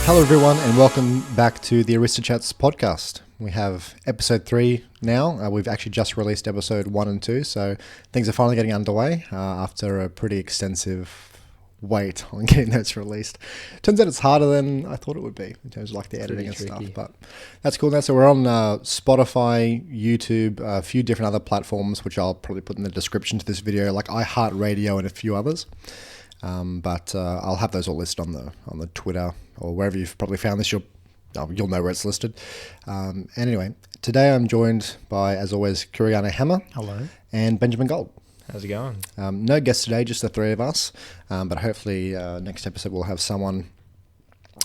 Hello everyone and welcome back to the Aristochats podcast. We have episode 3 now. We've actually just released episode 1 and 2, so things are finally getting underway after a pretty extensive wait on getting those released. Turns out it's harder than I thought it would be in terms of like the editing and stuff, but that's cool now. So we're on Spotify, YouTube, a few different other platforms, which I'll probably put in the description to this video, like iHeartRadio and a few others. But I'll have those all listed on the Twitter or wherever you've probably found this. You'll know where it's listed. And anyway, today I'm joined by, as always, Kuriana Hammer. Hello. And Benjamin Gold. How's it going? No guests today, just the three of us. But hopefully next episode we'll have someone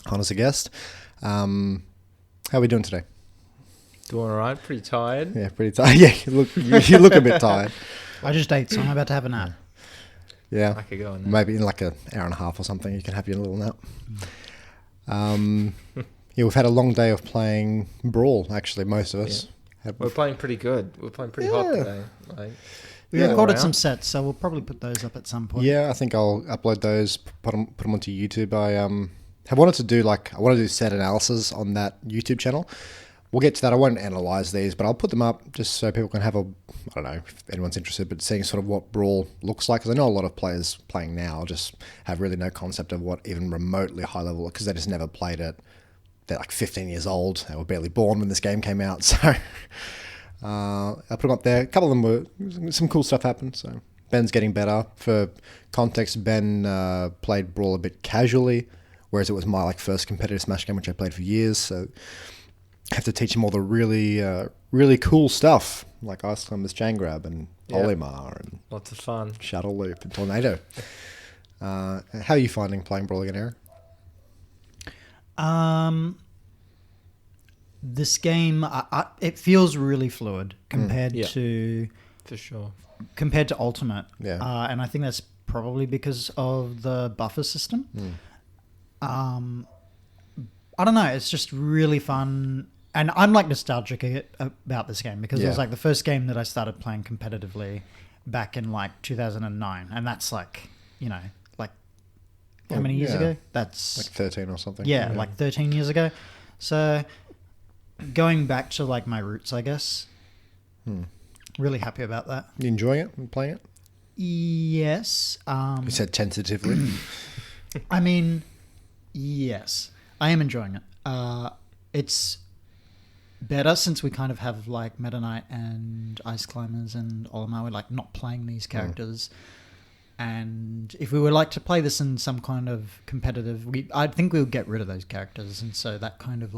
on as a guest. How are we doing today? Doing all right. Pretty tired. Yeah, pretty tired. Yeah, you look a bit tired. I just ate, so I'm about to have a nap. Yeah, I could go in there. Maybe in like an hour and a half or something, you can have your little nap. Yeah, we've had a long day of playing Brawl, actually, most of us. Yeah. We're playing pretty good. We're playing pretty hot today. We recorded some sets, so we'll probably put those up at some point. Yeah, I think I'll upload those, put them onto YouTube. I have wanted to do set analysis on that YouTube channel. We'll get to that. I won't analyze these, but I'll put them up just so people can have I don't know if anyone's interested, but seeing sort of what Brawl looks like. Because I know a lot of players playing now just have really no concept of what even remotely high level, because they just never played it. They're like 15 years old. They were barely born when this game came out. So I'll put them up there. A couple of them were, some cool stuff happened. So Ben's getting better. For context, Ben played Brawl a bit casually, whereas it was my first competitive Smash game, which I played for years. So I have to teach him all the really cool stuff, like Ice Climber's Chain Grab and Olimar and lots of fun. Shuttle Loop and Tornado. How are you finding playing Brawl again, Eric? This game, it feels really fluid compared to... For sure. Compared to Ultimate. Yeah. And I think that's probably because of the buffer system. I don't know, it's just really fun. And I'm nostalgic about this game because it was the first game that I started playing competitively back in 2009. And that's how many years ago? That's 13 or something. Yeah, 13 years ago. So going back to my roots, I guess. Really happy about that. You enjoying it and playing it? Yes. You said tentatively. I mean, yes. I am enjoying it. It's better since we kind of have Meta Knight and Ice Climbers and Olimar. We're not playing these characters. And if we were to play this in some kind of competitive, I think we'll get rid of those characters. And so that kind of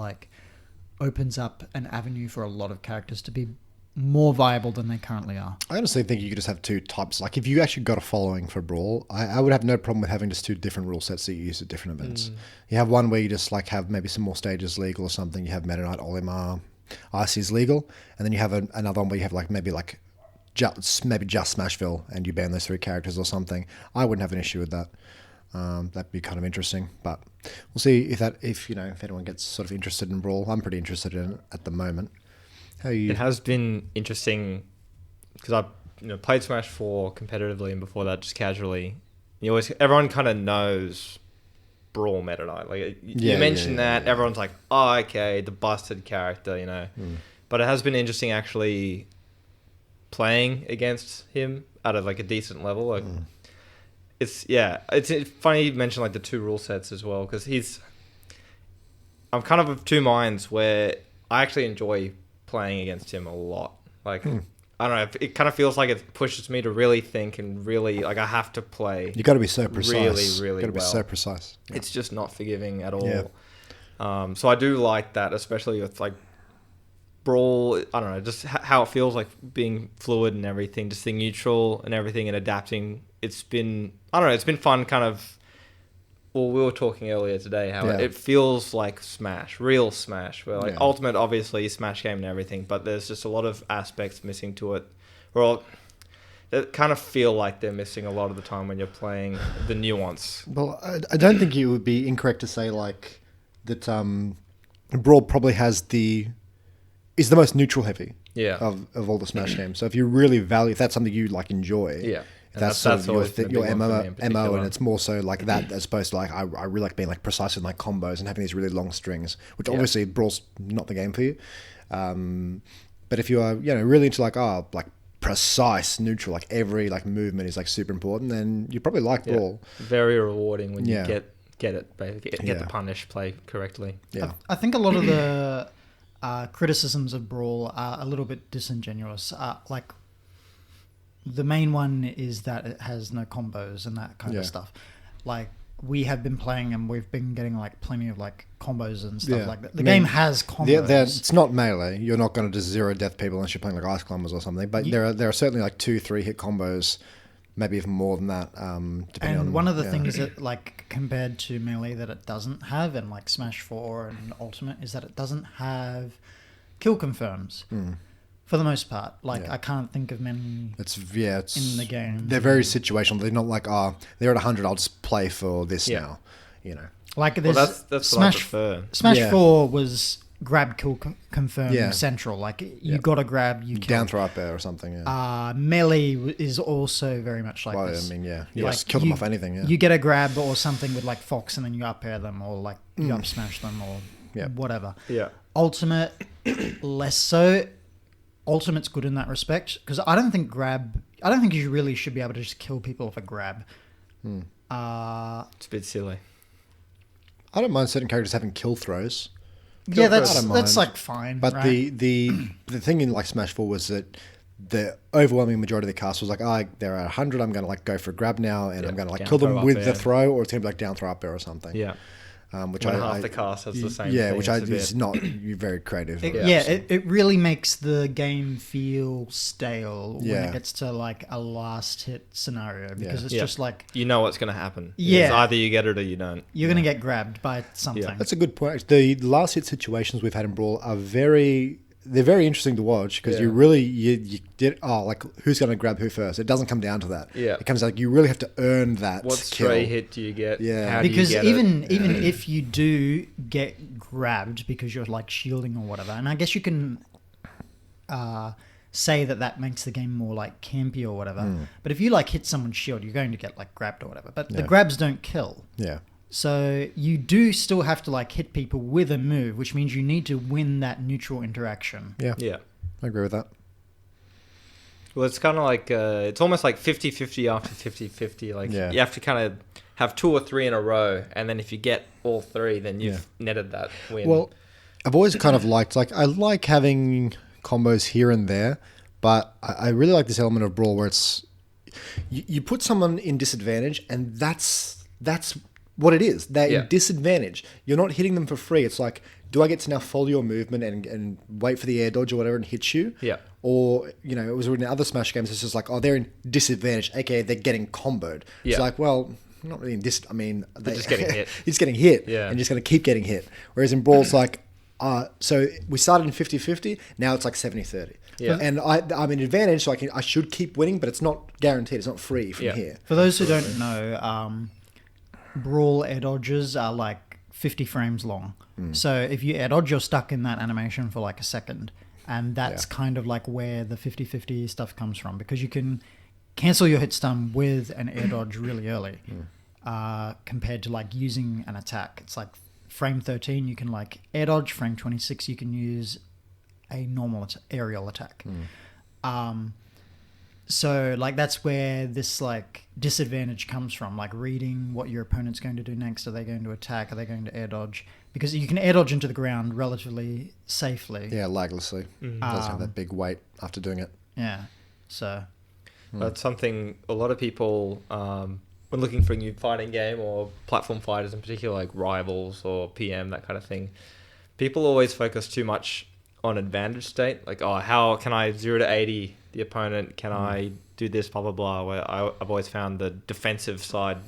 opens up an avenue for a lot of characters to be more viable than they currently are. I honestly think you could just have two types. If you actually got a following for Brawl, I would have no problem with having just two different rule sets that you use at different events. You have one where you just have maybe some more stages legal or something. You have Meta Knight, Olimar, Icy's legal, and then you have another one where you have maybe just Smashville and you ban those three characters or something. I wouldn't have an issue with that. That'd be kind of interesting, but we'll see if anyone gets sort of interested in Brawl. I'm pretty interested in it at the moment. How are you? It has been interesting because I've played Smash 4 competitively and before that just casually. Everyone kind of knows Brawl Meta Knight. You mentioned that, everyone's like, oh, okay, the busted character, But it has been interesting actually playing against him at a decent level. It's funny you mentioned the two rule sets as well, because I'm kind of of two minds where I actually enjoy playing against him a lot. I don't know, it kind of feels like it pushes me to really think and really I have to play. You got to be so precise. Really got to be well. so precise. Yeah. It's just not forgiving at all. Yeah. So I do like that, especially with Brawl. I don't know, just how it feels being fluid and everything, just being neutral and everything and adapting. It's been fun kind of. Well, we were talking earlier today how it feels like Smash, real Smash, where Ultimate, obviously, Smash game and everything, but there's just a lot of aspects missing to it. That kind of feel like they're missing a lot of the time when you're playing the nuance. Well, I don't think it would be incorrect to say that Brawl probably is the most neutral heavy of all the Smash games. So if you really if that's something you enjoy, If that's sort of always been a your big one for me in MO, particular. and it's more so like that as opposed to like I really like being like precise with my combos and having these really long strings, which obviously Brawl's not the game for you. But if you are really into like precise neutral, like every like movement is like super important, then you probably like Brawl. Very rewarding when you get it, basically get the punish, play correctly. Yeah, I think a lot of the criticisms of Brawl are a little bit disingenuous. Like the main one is that it has no combos and that kind of stuff. Like we have been playing and we've been getting like plenty of like combos and stuff like that. The game has combos. It's not melee. You're not going to just zero death people unless you're playing like ice climbers or something. But there are certainly like 2-3 hit combos, maybe even more than that. Depending on one of the things that like compared to melee that it doesn't have, and like Smash 4 and Ultimate, is that it doesn't have kill confirms. For the most part, I can't think of many. It's in the game. They're very situational. They're not like they're at 100. I'll just play for this now. Like there's that's Smash. what I prefer. Smash 4 was grab kill confirm central. Like you got to grab, you kill. Down throw up air or something. Melee is also very much like this. I mean, you just kill them off anything. Yeah. You get a grab or something with like Fox, and then you up air them, or like you up smash them, or whatever. Yeah. Ultimate, less so. Ultimate's good in that respect because I don't think you really should be able to just kill people with a grab. It's a bit silly. I don't mind certain characters having kill throws. That's like fine. But right? the thing in like Smash 4 was that the overwhelming majority of the cast was like, they're at 100. I'm going to like go for a grab now, and I'm going to like kill them with the throw, or it's going to be like down throw up air or something. Yeah. Which half the cast has the same thing. Yeah, which is not very creative. It really makes the game feel stale when it gets to like a last hit scenario because it's just like you know what's going to happen. Yeah, it's either you get it or you don't. You're going to get grabbed by something. Yeah. That's a good point. The last hit situations we've had in Brawl are very interesting to watch because you really you did like who's going to grab who first. It doesn't come down to that. Yeah, it comes like you really have to earn that. What stray hit do you get? Yeah, how because do you get even it? if you do get grabbed because you're like shielding or whatever, and I guess you can say that makes the game more like campy or whatever. But if you like hit someone's shield, you're going to get like grabbed or whatever. But the grabs don't kill. Yeah. So you do still have to like hit people with a move, which means you need to win that neutral interaction. Yeah. Yeah. I agree with that. Well, it's kind of like, it's almost like 50-50 after 50-50. Like you have to kind of have 2 or 3 in a row. And then if you get all 3, then you've netted that win. Well, I've always kind of liked, I like having combos here and there, but I really like this element of Brawl where it's, you put someone in disadvantage and that's what it is. They're in disadvantage. You're not hitting them for free. It's like, do I get to now follow your movement and wait for the air dodge or whatever and hit you? Yeah. Or, it was in other Smash games, it's just like, they're in disadvantage, aka they're getting comboed. Yeah. It's like, well, not really in they're just getting hit. He's getting hit. Yeah. And just going to keep getting hit. Whereas in Brawl, it's like, so we started in 50-50, now it's like 70-30. Yeah. And I'm in advantage, so I should keep winning, but it's not guaranteed. It's not free from here. For those who don't know, Brawl air dodges are like 50 frames long. So if you air dodge, you're stuck in that animation for like a second. And that's kind of like where the 50-50 stuff comes from, because you can cancel your hit stun with an air dodge really early compared to like using an attack. It's like frame 13, you can like air dodge. Frame 26, you can use a normal aerial attack. So like that's where this like disadvantage comes from, like reading what your opponent's going to do next. Are they going to attack? Are they going to air dodge? Because you can air dodge into the ground relatively safely. Yeah, laglessly. It doesn't have that big weight after doing it. Yeah, so that's something a lot of people, when looking for a new fighting game or platform fighters in particular, like Rivals or PM, that kind of thing, people always focus too much on advantage state. Like, how can I 0 to 80 the opponent? Can I do this, blah, blah, blah. Where I've always found the defensive side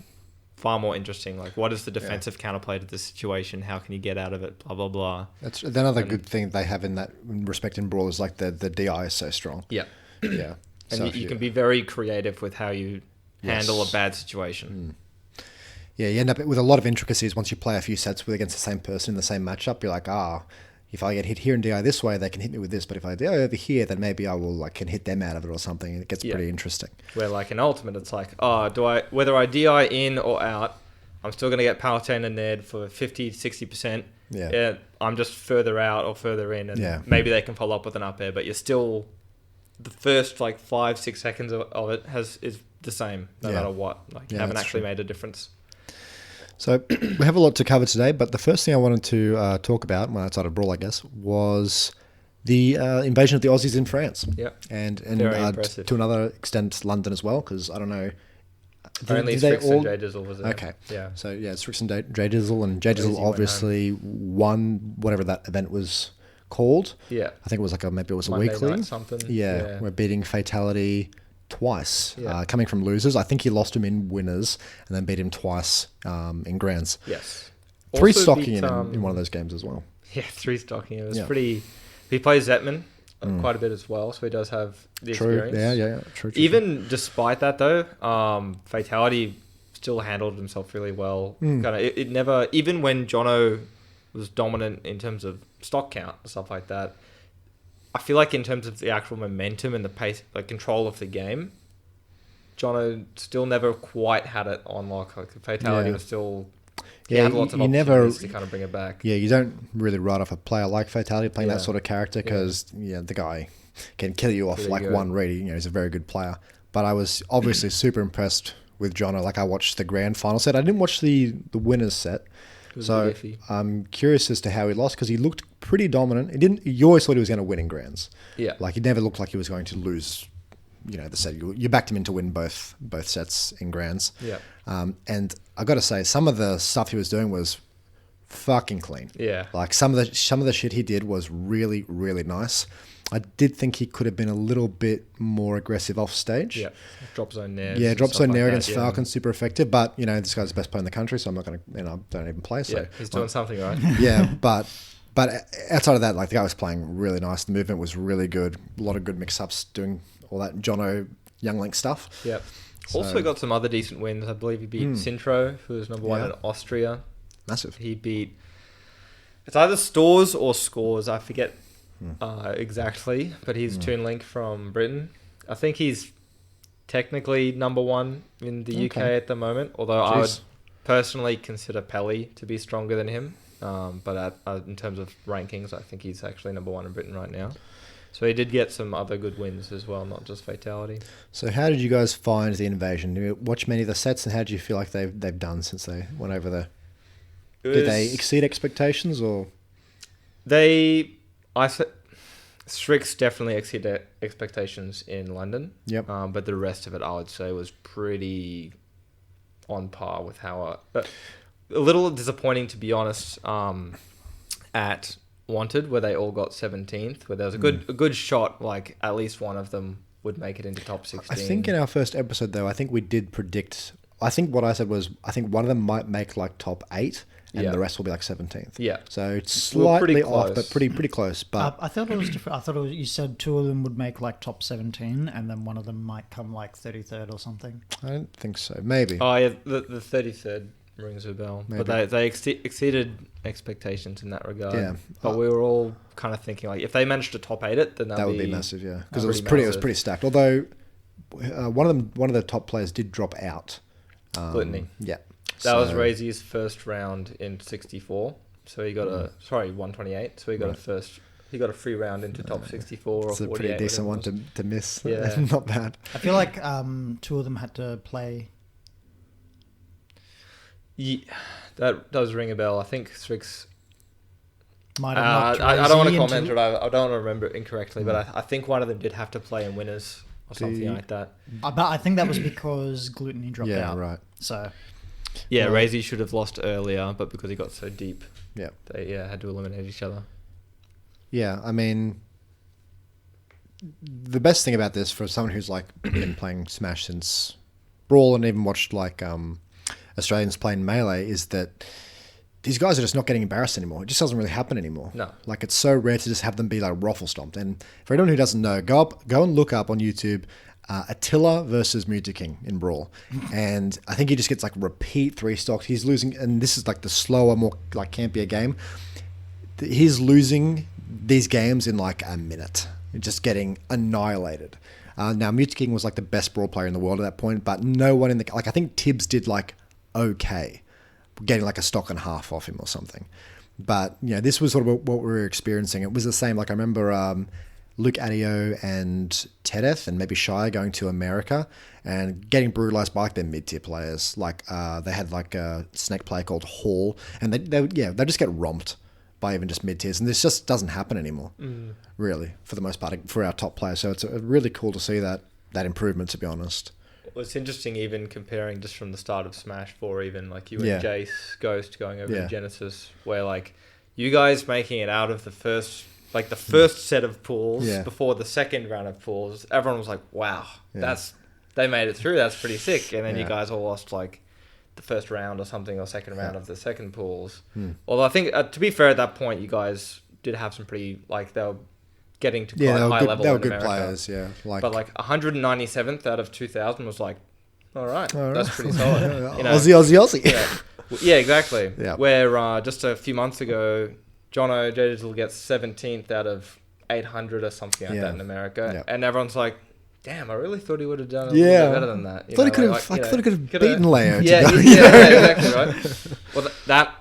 far more interesting. Like, what is the defensive counterplay to this situation? How can you get out of it? Blah, blah, blah. That's another good thing they have in that respect in Brawl is like the DI is so strong. Yeah. Yeah. And So you can be very creative with how you handle a bad situation. Yeah, you end up with a lot of intricacies once you play a few sets against the same person in the same matchup. You're like, if I get hit here in DI this way, they can hit me with this. But if I DI over here, then maybe I will can hit them out of it or something. And it gets pretty interesting. Where in Ultimate, it's whether I DI in or out, I'm still going to get Palutena and Ned for 50 to 60%. Yeah. I'm just further out or further in, and maybe they can follow up with an up air, but you're still the first 5-6 seconds of it is the same no matter what. You haven't actually made a difference. So we have a lot to cover today, but the first thing I wanted to talk about, well, outside of Brawl, I guess, was the invasion of the Aussies in France. Yeah, and to another extent, London as well, because I don't know. Only Strix and J Dizzle was there. Okay. Yeah. So Strix and J Dizzle, and J Dizzle obviously won whatever that event was called. Yeah. I think it was maybe it was Monday a weekly. night something. Yeah. We're beating Fatality twice, Yeah. coming from losers. I think he lost him in winners and then beat him twice in grands. Yes. 3 Also stocking beat, in one of those games as well. Yeah, 3 stocking. It was pretty. He plays Zetman quite a bit as well, so he does have the experience. Yeah. True. Even despite that, though, Fatality still handled himself really well. It never, even when Jono was dominant in terms of stock count and stuff like that, I feel like in terms of the actual momentum and the pace, control of the game, Jono still never quite had it on lock. Fatality was still. He had lots of opportunities to kind of bring it back. Yeah, you don't really write off a player like Fatality playing that sort of character because the guy can kill you off really good. one read. He's a very good player. But I was obviously super impressed with Jono. I watched the grand final set. I didn't watch the winners set. So I'm curious as to how he lost because he looked pretty dominant. You always thought he was going to win in grands. Yeah. He never looked like he was going to lose, the set. You backed him in to win both sets in grands. Yeah. And I got to say, some of the stuff he was doing was fucking clean. Yeah. Some of the shit he did was really, really nice. I did think he could have been a little bit more aggressive off stage. Yeah. Drop zone nair. Yeah, drop zone nair against Falcon, super effective. But, this guy's the best player in the country, so I'm not going to, don't even play. So he's doing something right. Yeah, but outside of that, the guy was playing really nice. The movement was really good. A lot of good mix-ups, doing all that Jono Young Link stuff. Yep. Also got some other decent wins. I believe he beat Sintro, who was number 1 in Austria. Massive. He beat... It's either Stores or Scores. I forget exactly. But he's Toon Link from Britain. I think he's technically number 1 in the UK at the moment. Although I would personally consider Pelly to be stronger than him. But in terms of rankings, I think he's actually number 1 in Britain right now. So he did get some other good wins as well, not just Fatality. So how did you guys find the invasion? Did you watch many of the sets, and how did you feel like they've done since they went over there? Did they exceed expectations, or? Strix definitely exceeded expectations in London. Yep. But the rest of it, I would say, was pretty on par with how... a little disappointing, to be honest, at Wanted, where they all got 17th, where there was a good shot, at least one of them would make it into top 16. I think in our first episode, though, I think we did predict... I think what I said was, I think one of them might make top 8, and the rest will be 17th. Yeah. So it's slightly off, but pretty close. But I thought it was different. I thought you said 2 of them would make top 17, and then one of them might come 33rd or something. I don't think so. Maybe. Oh yeah, the 33rd rings a bell. Maybe. But they exceeded expectations in that regard. Yeah. But we were all kind of thinking if they managed to top 8 it, then that would be massive. Yeah, because it was pretty stacked. Although one of the top players did drop out. Gluttony. Yeah. That was Razy's first round in 64. So he got 128. So he got he got a free round into top 64 or 48. It's a pretty decent one to miss. Yeah. Not bad. I feel like 2 of them had to play. Yeah, that does ring a bell. I think Strix might have knocked I don't want to comment or I don't want to remember it incorrectly, but I think one of them did have to play in winners or something like that. But I think that was because Gluttony dropped out. Yeah, right. So yeah, Razy should have lost earlier, but because he got so deep, they had to eliminate each other. Yeah, I mean, the best thing about this for someone who's been playing Smash since Brawl and even watched Australians playing Melee is that these guys are just not getting embarrassed anymore. It just doesn't really happen anymore. No. It's so rare to just have them be raffle stomped. And for anyone who doesn't know, go and look up on YouTube Attila versus Muta King in Brawl. And I think he just gets repeat 3 stocks. He's losing, and this is the slower, more campier game. he's losing these games in like a minute, just getting annihilated. Now, Mute King was like the best brawl player in the world at that point, but no one in the... Like, I think Tibbs did like okay, getting like a stock and half off him or something. But, you know, this was sort of what we were experiencing. It was the same. Like, I remember Luke Adio and Tedeth and maybe Shire going to America and getting brutalized by like their mid-tier players. Like, they had like a snake player called Hall, and they just get romped by even just mid-tiers, and this just doesn't happen anymore, really, for the most part, for our top players. So it's really cool to see that improvement, to be honest. Well, it's interesting even comparing just from the start of Smash 4, even like you and Jace Ghost going over to Genesis, where like you guys making it out of the first set of pools before the second round of pools, everyone was like, wow, they made it through, that's pretty sick. And then you guys all lost like the first round or something, or second round of the second pools. Although I think, to be fair, at that point, you guys did have some pretty, like, they were getting to quite high level. They were in good America. players, yeah. But like 197th out of 2,000 was like, all right, that's pretty solid. You know? Aussie. Yeah, exactly. Yeah. Where just a few months ago, Jono J-Dizzle gets 17th out of 800 or something like that in America. And everyone's like, damn, I really thought he would have done a little bit better than that. I thought he could have beaten Leo. Yeah, exactly, right? Well, that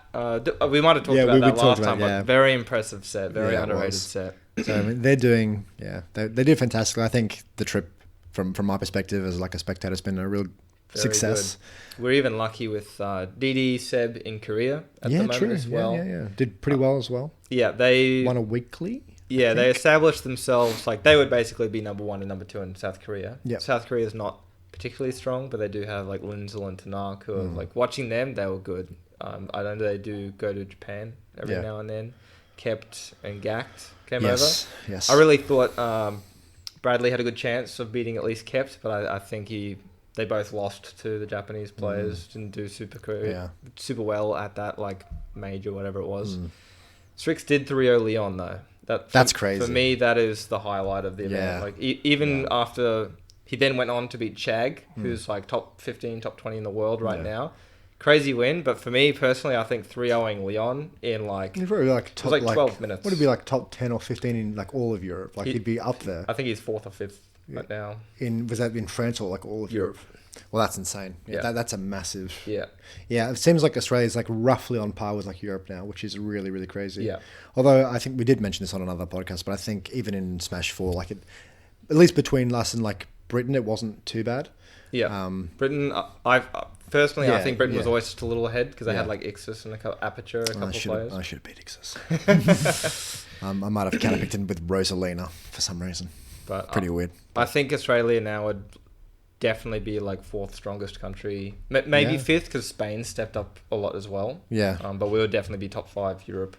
we might have talked about that last time, but very impressive set, very underrated set. So I mean, they're doing, they do fantastically. I think the trip, from my perspective as like a spectator, has been a real success. Good. We're even lucky with DD Seb in Korea at the moment as well. Yeah. Did pretty well as well. Yeah, they won a weekly. Yeah, they established themselves, like they would basically be number 1 and number 2 in South Korea. Yep. South Korea is not particularly strong, but they do have like Linzel and Tanak, who are like, watching them, they were good. I know they do go to Japan every now and then. Kept and Gacked came over. Yes. I really thought Bradley had a good chance of beating at least Kept, but I think they both lost to the Japanese players. Didn't do super well at that like major, whatever it was. Strix did 3-0 Leon though. That's crazy. For me, that is the highlight of the event. Like even after he then went on to beat Chag, who's like top 15, top 20 in the world right now. Crazy win, but for me personally, I think 3-0ing Leon in like he'd probably like top, 12 minutes. Would it be like top 10 or 15 in like all of Europe? Like he'd be up there. I think he's 4th or 5th right now. Was that in France or like all of Europe? Well, that's insane. That's a massive. Yeah. It seems like Australia's like roughly on par with like Europe now, which is really, really crazy. Yeah. Although I think we did mention this on another podcast, but I think even in Smash 4, like at least between us and like Britain, it wasn't too bad. Yeah. Britain, I think Britain was always just a little ahead because they had like Ixis and Aperture, a couple of players. I should have beat Ixis. I might have counterpicked him with Rosalina for some reason. But pretty weird. I think Australia now would definitely be like 4th strongest country, maybe 5th because Spain stepped up a lot as well. Yeah. But we would definitely be top 5 Europe,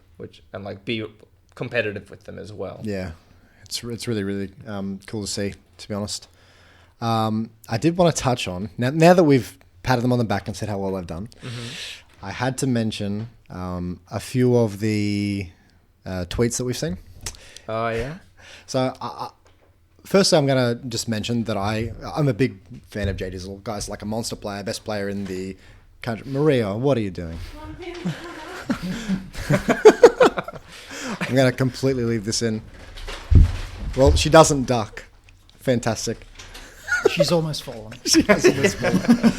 and like be competitive with them as well. Yeah, it's really really cool to see, to be honest. I did want to touch on now that we've patted them on the back and said how well they've done. I had to mention a few of the tweets that we've seen. Oh yeah. So firstly, I'm going to just mention that I'm a big fan of J-Dizzle. Guy's like a monster player, best player in the country. Maria, what are you doing? I'm going to completely leave this in. Well, she doesn't duck. Fantastic. She's almost fallen. She has almost fallen.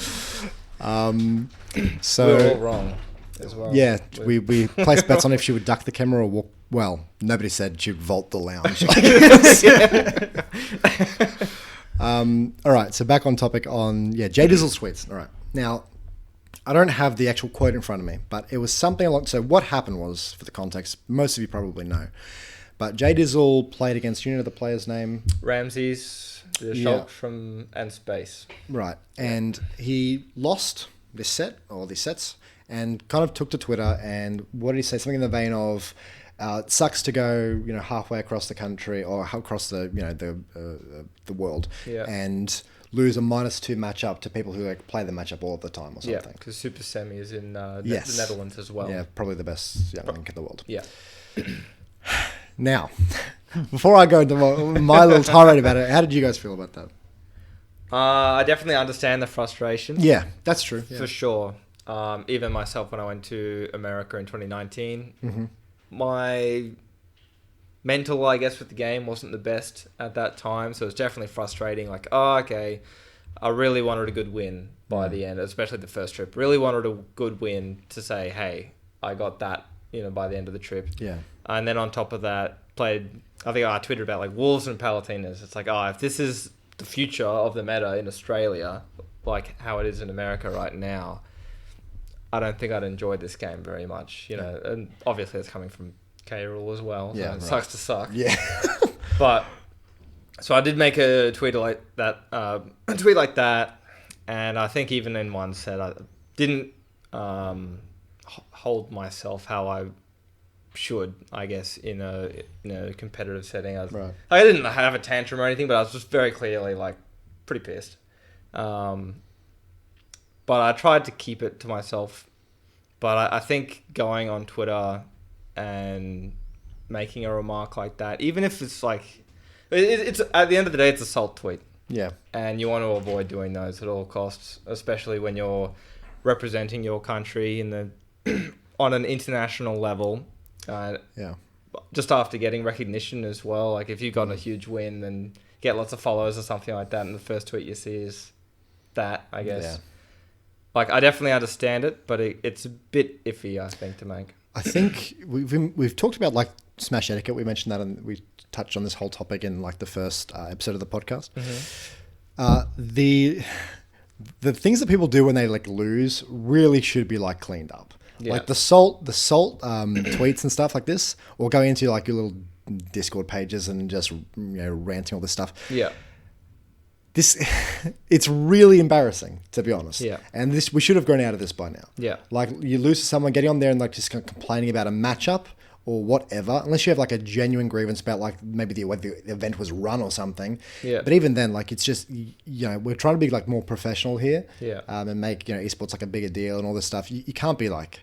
So we're all wrong as well. Yeah, we placed bets on if she would duck the camera or walk. Well, nobody said she'd vault the lounge. All right, so back on topic on J-Dizzle tweets. All right, now I don't have the actual quote in front of me, but it was something along. So what happened was, for the context, most of you probably know, but J-Dizzle played against, you know the player's name? Ramses, the Shulk from and Space. Right, and he lost this set or these sets, and kind of took to Twitter, and what did he say? Something in the vein of, it sucks to go, halfway across the country or across the, the world, and lose a -2 matchup to people who like play the matchup all the time or something. Yeah, because Super Semi is in the Netherlands as well. Yeah, probably the best link in the world. Yeah. Now, before I go into my little tirade about it, how did you guys feel about that? I definitely understand the frustration. Yeah, that's true. For sure. Even myself, when I went to America in 2019, my mental, I guess, with the game wasn't the best at that time, so it was definitely frustrating. Like, oh, okay, I really wanted a good win by the end, especially the first trip. Really wanted a good win to say, hey, I got that, by the end of the trip. Yeah. And then on top of that, I think I tweeted about like wolves and palatinas. It's like, if this is the future of the meta in Australia, like how it is in America right now, I don't think I'd enjoy this game very much, and obviously it's coming from K-Rule as well, so it sucks to suck. Yeah. But, so I did make a tweet like that, and I think even in one set, I didn't hold myself how I should, I guess, in a competitive setting. I didn't have a tantrum or anything, but I was just very clearly, like, pretty pissed. But I tried to keep it to myself. But I think going on Twitter and making a remark like that, even if it's like, it's at the end of the day, it's a salt tweet. Yeah. And you want to avoid doing those at all costs, especially when you're representing your country on an international level. Just after getting recognition as well. Like if you've gotten a huge win and get lots of followers or something like that, and the first tweet you see is that, I guess. Yeah. Like, I definitely understand it, but it's a bit iffy, I think, to make. I think we've talked about, like, Smash etiquette. We mentioned that, and we touched on this whole topic in, like, the first episode of the podcast. Mm-hmm. The things that people do when they, like, lose really should be, like, cleaned up. Yeah. Like, the salt tweets and stuff like this, or go into, like, your little Discord pages and just, ranting all this stuff. Yeah. It's really embarrassing, to be honest. Yeah. And we should have grown out of this by now. Yeah. Like, you lose to someone, getting on there and, like, just complaining about a matchup or whatever, unless you have, like, a genuine grievance about, like, maybe the event was run or something. Yeah. But even then, like, it's just, we're trying to be, like, more professional here. Yeah. And make, esports, like, a bigger deal and all this stuff. You can't be, like,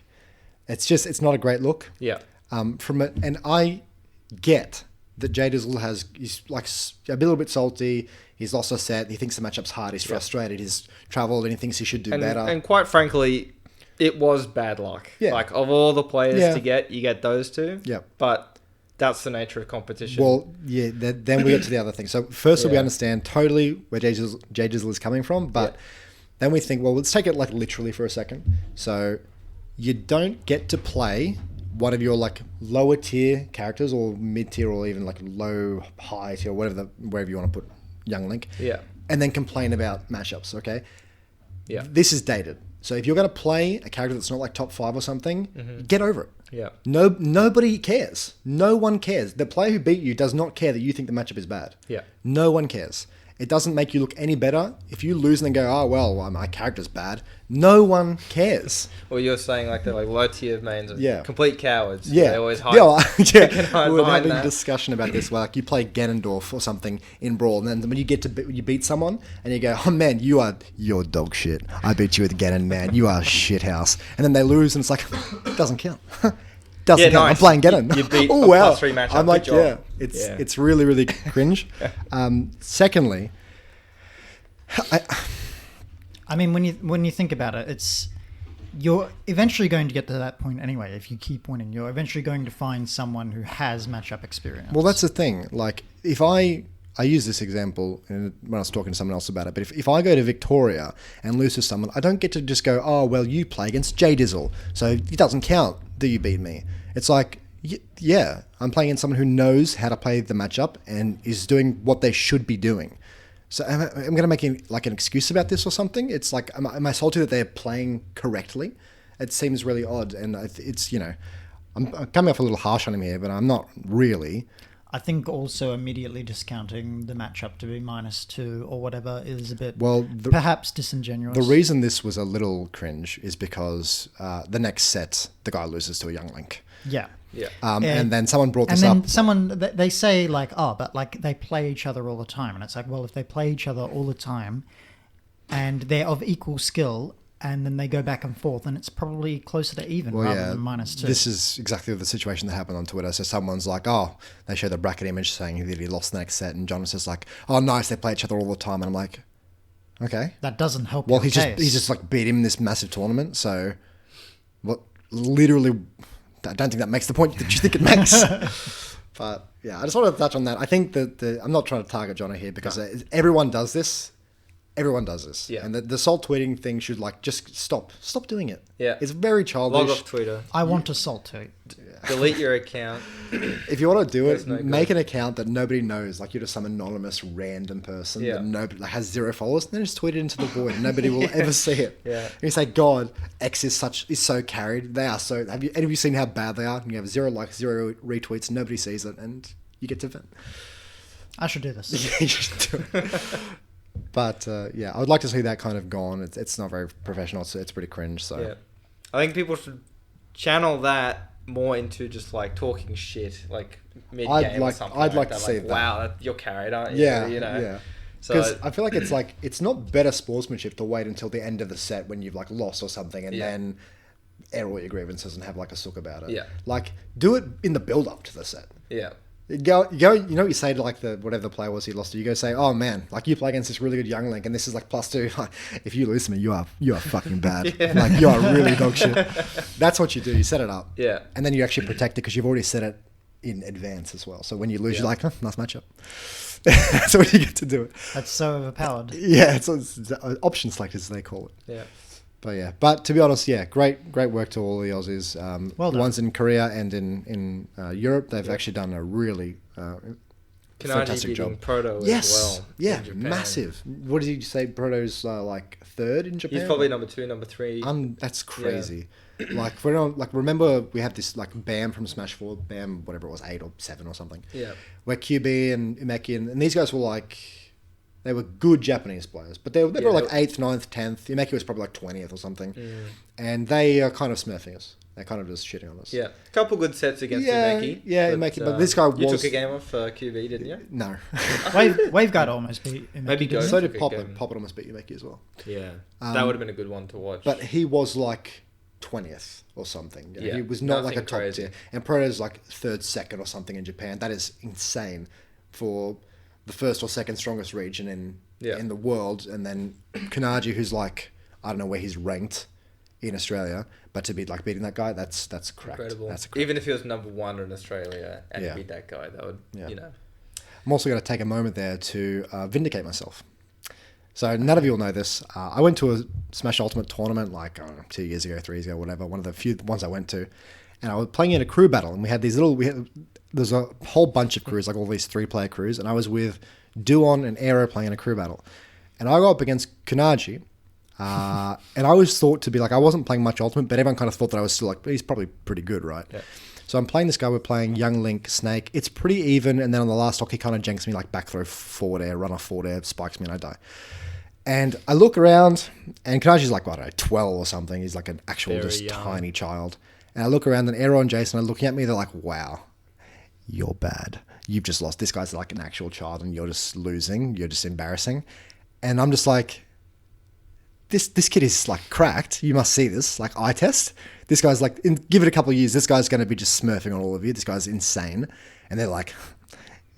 it's not a great look. Yeah. And I get that J-Dizzle he's, like, a little bit salty. He's lost a set. He thinks the matchup's hard. He's frustrated. He's travelled and he thinks he should do better. And quite frankly, it was bad luck. Yeah. Like, of all the players to get, you get those two. Yeah. But that's the nature of competition. Well, yeah, then we get to the other thing. So first we understand totally where J-Dizzle is coming from, but then we think, well, let's take it, like, literally for a second. So you don't get to play one of your, like, lower tier characters or mid tier or even, like, low, high tier, wherever you want to put Young Link. Yeah. And then complain about mashups, okay? Yeah. This is dated. So if you're going to play a character that's not, like, top 5 or something, get over it. Yeah. Nobody cares. No one cares. The player who beat you does not care that you think the matchup is bad. Yeah. No one cares. It doesn't make you look any better. If you lose and then go, oh, well, my character's bad, no one cares. Well, you're saying, like, they're, like, low tier mains are complete cowards. Yeah. They always hide. We were having a discussion about this where, like, you play Ganondorf or something in Brawl, and then when you get to you beat someone and you go, oh man, you're dog shit. I beat you with Ganon, man. You are shit house. And then they lose and it's like, it doesn't count. Doesn't count. Nice. I'm playing Ganon. You beat a +3 matchup. I'm like, it's really, really cringe. Secondly, I mean, when you think about it, you're eventually going to get to that point anyway. If you keep winning, you're eventually going to find someone who has matchup experience. Well, that's the thing. Like, if I use this example when I was talking to someone else about it, but if I go to Victoria and lose to someone, I don't get to just go, oh, well, you play against J-Dizzle, so it doesn't count that you beat me. It's like, yeah, I'm playing against someone who knows how to play the matchup and is doing what they should be doing. So I'm going to make an excuse about this or something. It's like, am I salty that they're playing correctly? It seems really odd. And it's, I'm coming off a little harsh on him here, but I'm not really. I think also immediately discounting the matchup to be -2 or whatever is a bit perhaps disingenuous. The reason this was a little cringe is because the next set, the guy loses to a Young Link. Yeah. Yeah. And then someone brought this up. And then they say, like, oh, but, like, they play each other all the time. And it's like, well, if they play each other all the time and they're of equal skill and then they go back and forth, and it's probably closer to even rather than -2. This is exactly the situation that happened on Twitter. So someone's like, oh, they show the bracket image saying that he lost the next set. And John says, like, oh, nice, they play each other all the time. And I'm like, okay. That doesn't help. Well, he just like beat him in this massive tournament. So what literally I don't think that makes the point that you think it makes. But yeah, I just wanted to touch on that. I think that I'm not trying to target Jono here because everyone does this. Everyone does this. Yeah. And the salt tweeting thing should like just stop. Stop doing it. Yeah. It's very childish. Log off Twitter. I want to salt tweet. Delete your account. If you want to do it, That's no make good. an account that nobody knows. Like you're just some anonymous random person Yeah. that nobody like, has 0 followers, and then just tweet it into the void. And nobody will ever see it. Yeah. And you say, God, X is so carried. They are so. Have you seen how bad they are? And you have 0 likes, 0 retweets. Nobody sees it, and you get to vent. I should do this. Yeah, you should do it. But yeah, I would like to see that kind of gone. It's not very professional. It's pretty cringe. So Yeah. I think people should channel that more into just like talking shit, like mid game or something. I'd like to see that. Wow, you're carried, aren't you? yeah, You know. yeah. So Because I feel like it's not better sportsmanship to wait until the end of the set when you've like lost or something and Yeah. then air all your grievances and have like a sook about it. Yeah. Like do it in the build up to the set. yeah. You know what you say to like whatever the player was he lost to, you go say, oh man, like you play against this really good young link and this is like +2. Like, if you lose to me, you are fucking bad. Yeah. Like you are really dog shit. That's what you do. You set it up. Yeah. And then you actually protect it because you've already set it in advance as well. So when you lose, you're like, huh, nice matchup. That's what you get to do it. That's so overpowered. Yeah, it's option select as they call it. Yeah. But yeah, but to be honest, yeah, great work to all the Aussies. Well the done. ones in Korea and in Europe, they've actually done a really fantastic beating job. Proto as Yes, well. yeah, in Japan. massive. What did you say? Proto's like 3rd in Japan. He's probably number 2, number 3. That's crazy. Like remember we have this like Bam from Smash 4, Bam whatever it was 8 or 7 or something. Yeah. Where QB and Umeki and these guys were like. They were good Japanese players, but they were like 8th, 9th, 10th. Umeki was probably like 20th or something. And they are kind of smurfing us. They're kind of just shitting on us. Yeah. A couple good sets against Umeki. Yeah, Umeki. But this guy You was... took a game off QB, didn't you? No. Waveguard almost beat Umeki, Maybe didn't Ghost. he? So took did a Poppet. game. Poppet almost beat Umeki as well. Yeah. That would have been a good one to watch. But he was like 20th or something. You know, Yeah, he was not like a nothing top crazy. tier. And Proto's like 3rd, 2nd or something in Japan. That is insane for the 1st or 2nd strongest region in the world. And then Kanaji, who's like, I don't know where he's ranked in Australia, but to be like beating that guy, that's cracked. Incredible. That's cracked. Even if he was number 1 in Australia and Yeah. beat that guy, that would, Yeah. you know. I'm also going to take a moment there to vindicate myself. So none of you will know this. I went to a Smash Ultimate tournament like, I don't know, 2 years ago, 3 years ago, whatever. One of the few ones I went to. And I was playing in a crew battle. And we had these there's a whole bunch of crews, like all these 3-player crews. And I was with Duon and Aero playing in a crew battle. And I got up against Kanaji. And I always thought to be like, I wasn't playing much Ultimate, but everyone kind of thought that I was still like, he's probably pretty good, right? Yeah. So I'm playing this guy, we're playing Young Link, Snake. It's pretty even, and then on the last stock, he kind of janks me like back throw forward air, run off forward air, spikes me, and I die. And I look around, and Kanaji's like, I don't know, 12 or something. He's like an actual Very just young. tiny child. And I look around, and Aero and Jason are looking at me, they're like, wow, you're bad. You've just lost. This guy's like an actual child, and you're just losing. You're just embarrassing. And I'm just like, this kid is like cracked. You must see this. Like eye test. This guy's like, give it a couple of years. This guy's going to be just smurfing on all of you. This guy's insane. And they're like,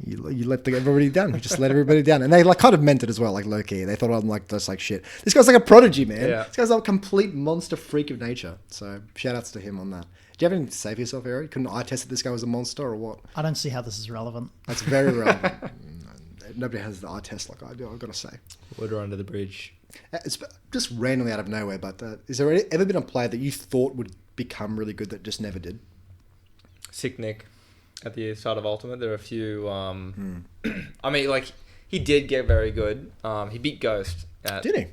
you let everybody down. You just let everybody down. And they like kind of meant it as well, like low key. They thought I'm like just like shit. This guy's like a prodigy, man. Yeah. This guy's a complete monster freak of nature. So shout outs to him on that. Do you have anything to say for yourself, Eric? Couldn't eye test that this guy was a monster or what? I don't see how this is relevant. That's very relevant. Nobody has the eye test like I do, I've got to say. Water under the bridge. It's just randomly out of nowhere, but is there ever been a player that you thought would become really good that just never did? Sick Nick at the start of Ultimate. There are a few. I mean, like, he did get very good. He beat Ghost. Did he?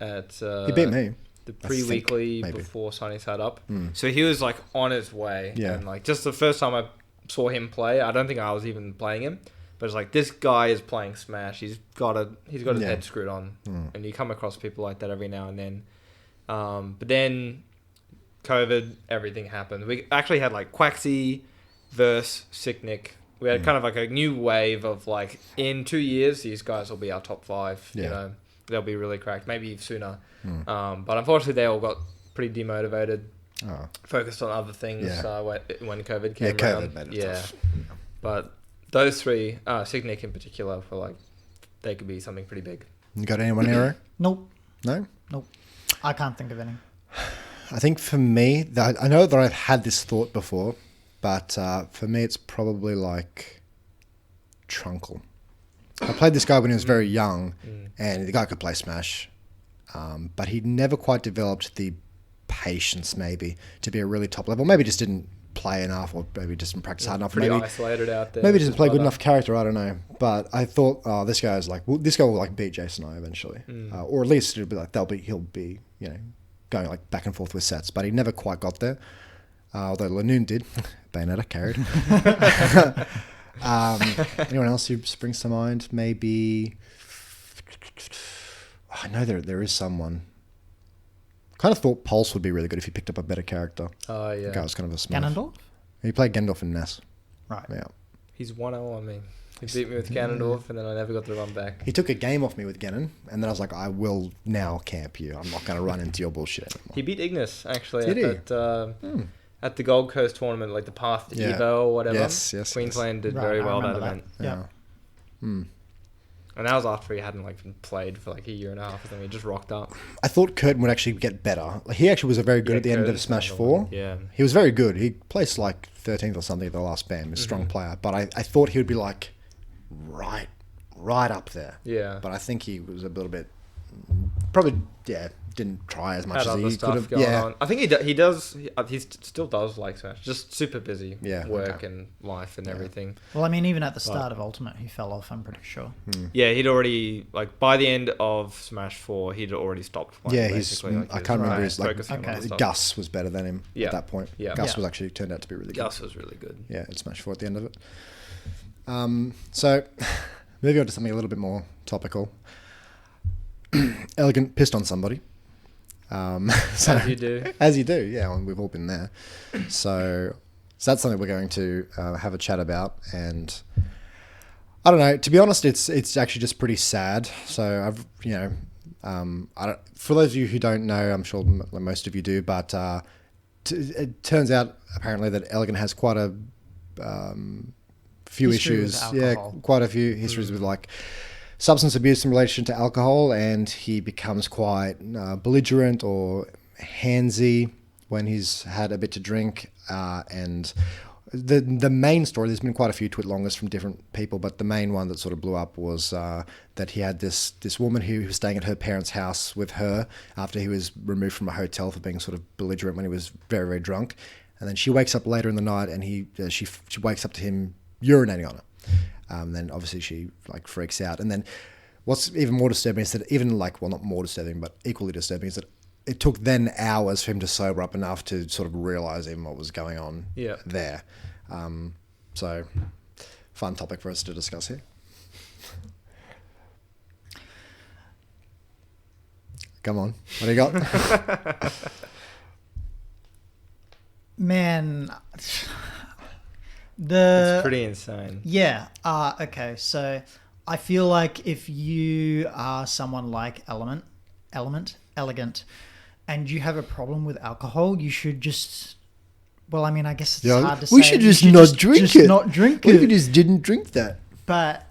He beat me. The pre-weekly maybe. before Sunny sat up. So he was, like, on his way. Yeah. And, like, just the first time I saw him play, I don't think I was even playing him. But it's like, this guy is playing Smash. He's got his head screwed on. And you come across people like that every now and then. But then COVID, everything happened. We actually had like Quaxy versus Sick Nick. We had kind of like a new wave of like, in 2 years, these guys will be our top 5. Yeah. You know, they'll be really cracked, maybe sooner. But unfortunately, they all got pretty demotivated, focused on other things when COVID came around. COVID made it tough. But those 3, Sick Nick in particular, were like, they could be something pretty big. You got anyone, Aero? Nope. No? Nope. I can't think of any. I think for me, I know that I've had this thought before, But for me, it's probably like Trunkle. I played this guy when he was very young, and the guy could play Smash, but he never quite developed the patience, maybe, to be a really top level. Maybe just didn't play enough, or maybe just didn't practice hard enough. Pretty Maybe isolated out there. maybe just play good enough character. I don't know. But I thought, oh, this guy will like beat Jason I eventually, or at least it'll be like he'll be going like back and forth with sets. But he never quite got there. Although Lanoon did, Bayonetta carried. Anyone else who springs to mind? Maybe. I know there is someone. Kind of thought Pulse would be really good if he picked up a better character. Oh, yeah. The guy was kind of a smurf. Ganondorf? He played Gandalf in NES. Right. Yeah. He's 1-0 on me. He beat me with Ganondorf, and then I never got the run back. He took a game off me with Ganon, and then I was like, I will now camp you. I'm not going to run into your bullshit anymore. He beat Ignis, actually, Did at the Gold Coast tournament, like the Path to Evo or whatever. Yes. Queensland did very well that event. Yeah. And that was after he hadn't like been played for like a year and a half, and then he just rocked up. I thought Curtin would actually get better. Like, he actually was very good at the end of Smash 4. Yeah. He was very good. He placed like 13th or something at the last band. He was a strong player. But I thought he would be like right up there. Yeah. But I think he was a little bit, probably, didn't try as much Had as other he stuff could have. going on. I think he does. He still does like Smash. Just super busy. Work and life and everything. Well, I mean, even at the start of Ultimate, he fell off, I'm pretty sure. Yeah, he'd already, like, by the end of Smash 4, he'd already stopped playing. Yeah, basically. Like, I can't remember his, like, focusing on other stuff. Gus was better than him Yeah. at that point. Yeah. Gus was actually turned out to be really good. Gus was really good. Yeah, at Smash 4 at the end of it. So, moving on to something a little bit more topical. Elegant pissed on somebody. So, As you do. As you do, yeah. We've all been there. So that's something we're going to have a chat about. And I don't know. To be honest, it's actually just pretty sad. So I've, for those of you who don't know, I'm sure most of you do, but it turns out apparently that Elegant has quite a few History with issues. alcohol. Yeah, quite a few histories with like substance abuse in relation to alcohol, and he becomes quite belligerent or handsy when he's had a bit to drink. And the main story, there's been quite a few twit-longers from different people, but the main one that sort of blew up was that he had this woman who was staying at her parents' house with her after he was removed from a hotel for being sort of belligerent when he was very, very drunk. And then she wakes up later in the night, and she wakes up to him urinating on her. Then obviously she like freaks out. And then what's even more disturbing is that not more disturbing, but equally disturbing is that it took then hours for him to sober up enough to sort of realize even what was going on there. So fun topic for us to discuss here. Come on. What do you got? Man, It's pretty insane. Yeah. Okay. So I feel like if you are someone like Elegant, and you have a problem with alcohol, you should just. Well, I mean, I guess it's hard to say. We should just not drink it. Not drink What it. if you just didn't drink that? But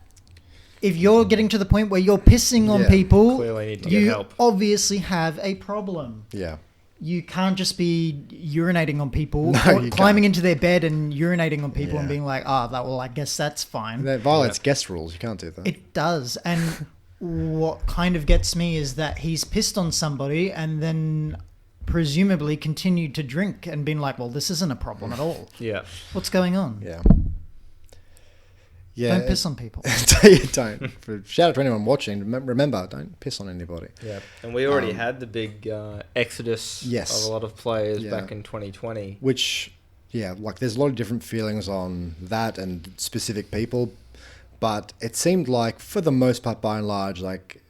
if you're getting to the point where you're pissing on people, Clearly need to get you help. obviously have a problem. Yeah. You can't just be urinating on people, No, or you climbing into their bed and urinating on people and Yeah. being like, I guess that's fine. That violates guest rules. You can't do that. It does. And what kind of gets me is that he's pissed on somebody and then presumably continued to drink and been like, well, this isn't a problem at all. Yeah. What's going on? Yeah. Yeah. Don't piss on people. Don't. Shout out to anyone watching. Remember, don't piss on anybody. Yeah. And we already had the big exodus Yes. of a lot of players Yeah. back in 2020. Which, like there's a lot of different feelings on that and specific people. But it seemed like, for the most part, by and large, like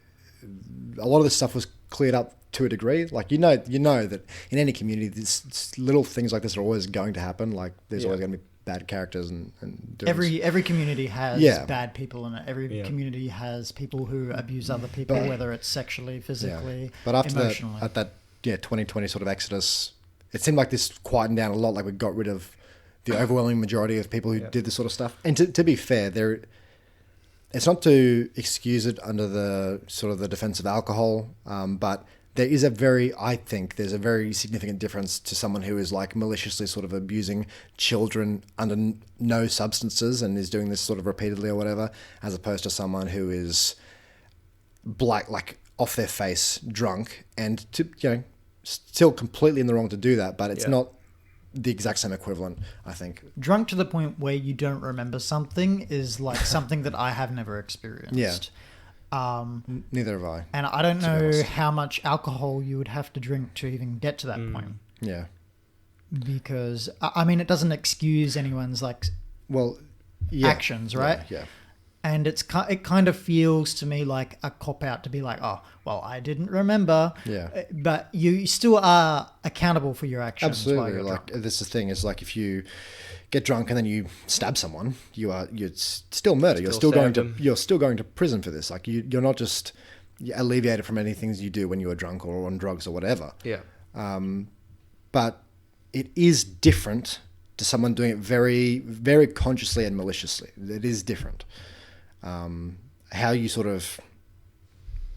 a lot of this stuff was cleared up to a degree. Like, you know that in any community, these little things like this are always going to happen. Like, there's always going to be bad characters and doings. Every community has bad people in it. Every community has people who abuse other people, whether it's sexually, physically, But after emotionally. that 2020 sort of exodus, it seemed like this quietened down a lot. Like, we got rid of the overwhelming majority of people who did this sort of stuff. And to be fair, it's not to excuse it under the sort of the defense of alcohol, but there is I think there's a very significant difference to someone who is like maliciously sort of abusing children under no substances and is doing this sort of repeatedly or whatever, as opposed to someone who is like off their face drunk and still completely in the wrong to do that, but it's not the exact same equivalent, I think. Drunk to the point where you don't remember something is like something that I have never experienced. Yeah. Neither have I. And I don't know how much alcohol you would have to drink to even get to that point. Yeah. Because, I mean, it doesn't excuse anyone's actions, right? Yeah. And it kind of feels to me like a cop-out to be like, oh, well, I didn't remember. Yeah. But you still are accountable for your actions. Absolutely. While you're like, drunk. this is the thing, is like if you get drunk and then you stab someone, you're still murder. You're still going to prison for this. Like you're not just alleviated from any things you do when you are drunk or on drugs or whatever. Yeah. But it is different to someone doing it very, very consciously and maliciously. It is different. How you sort of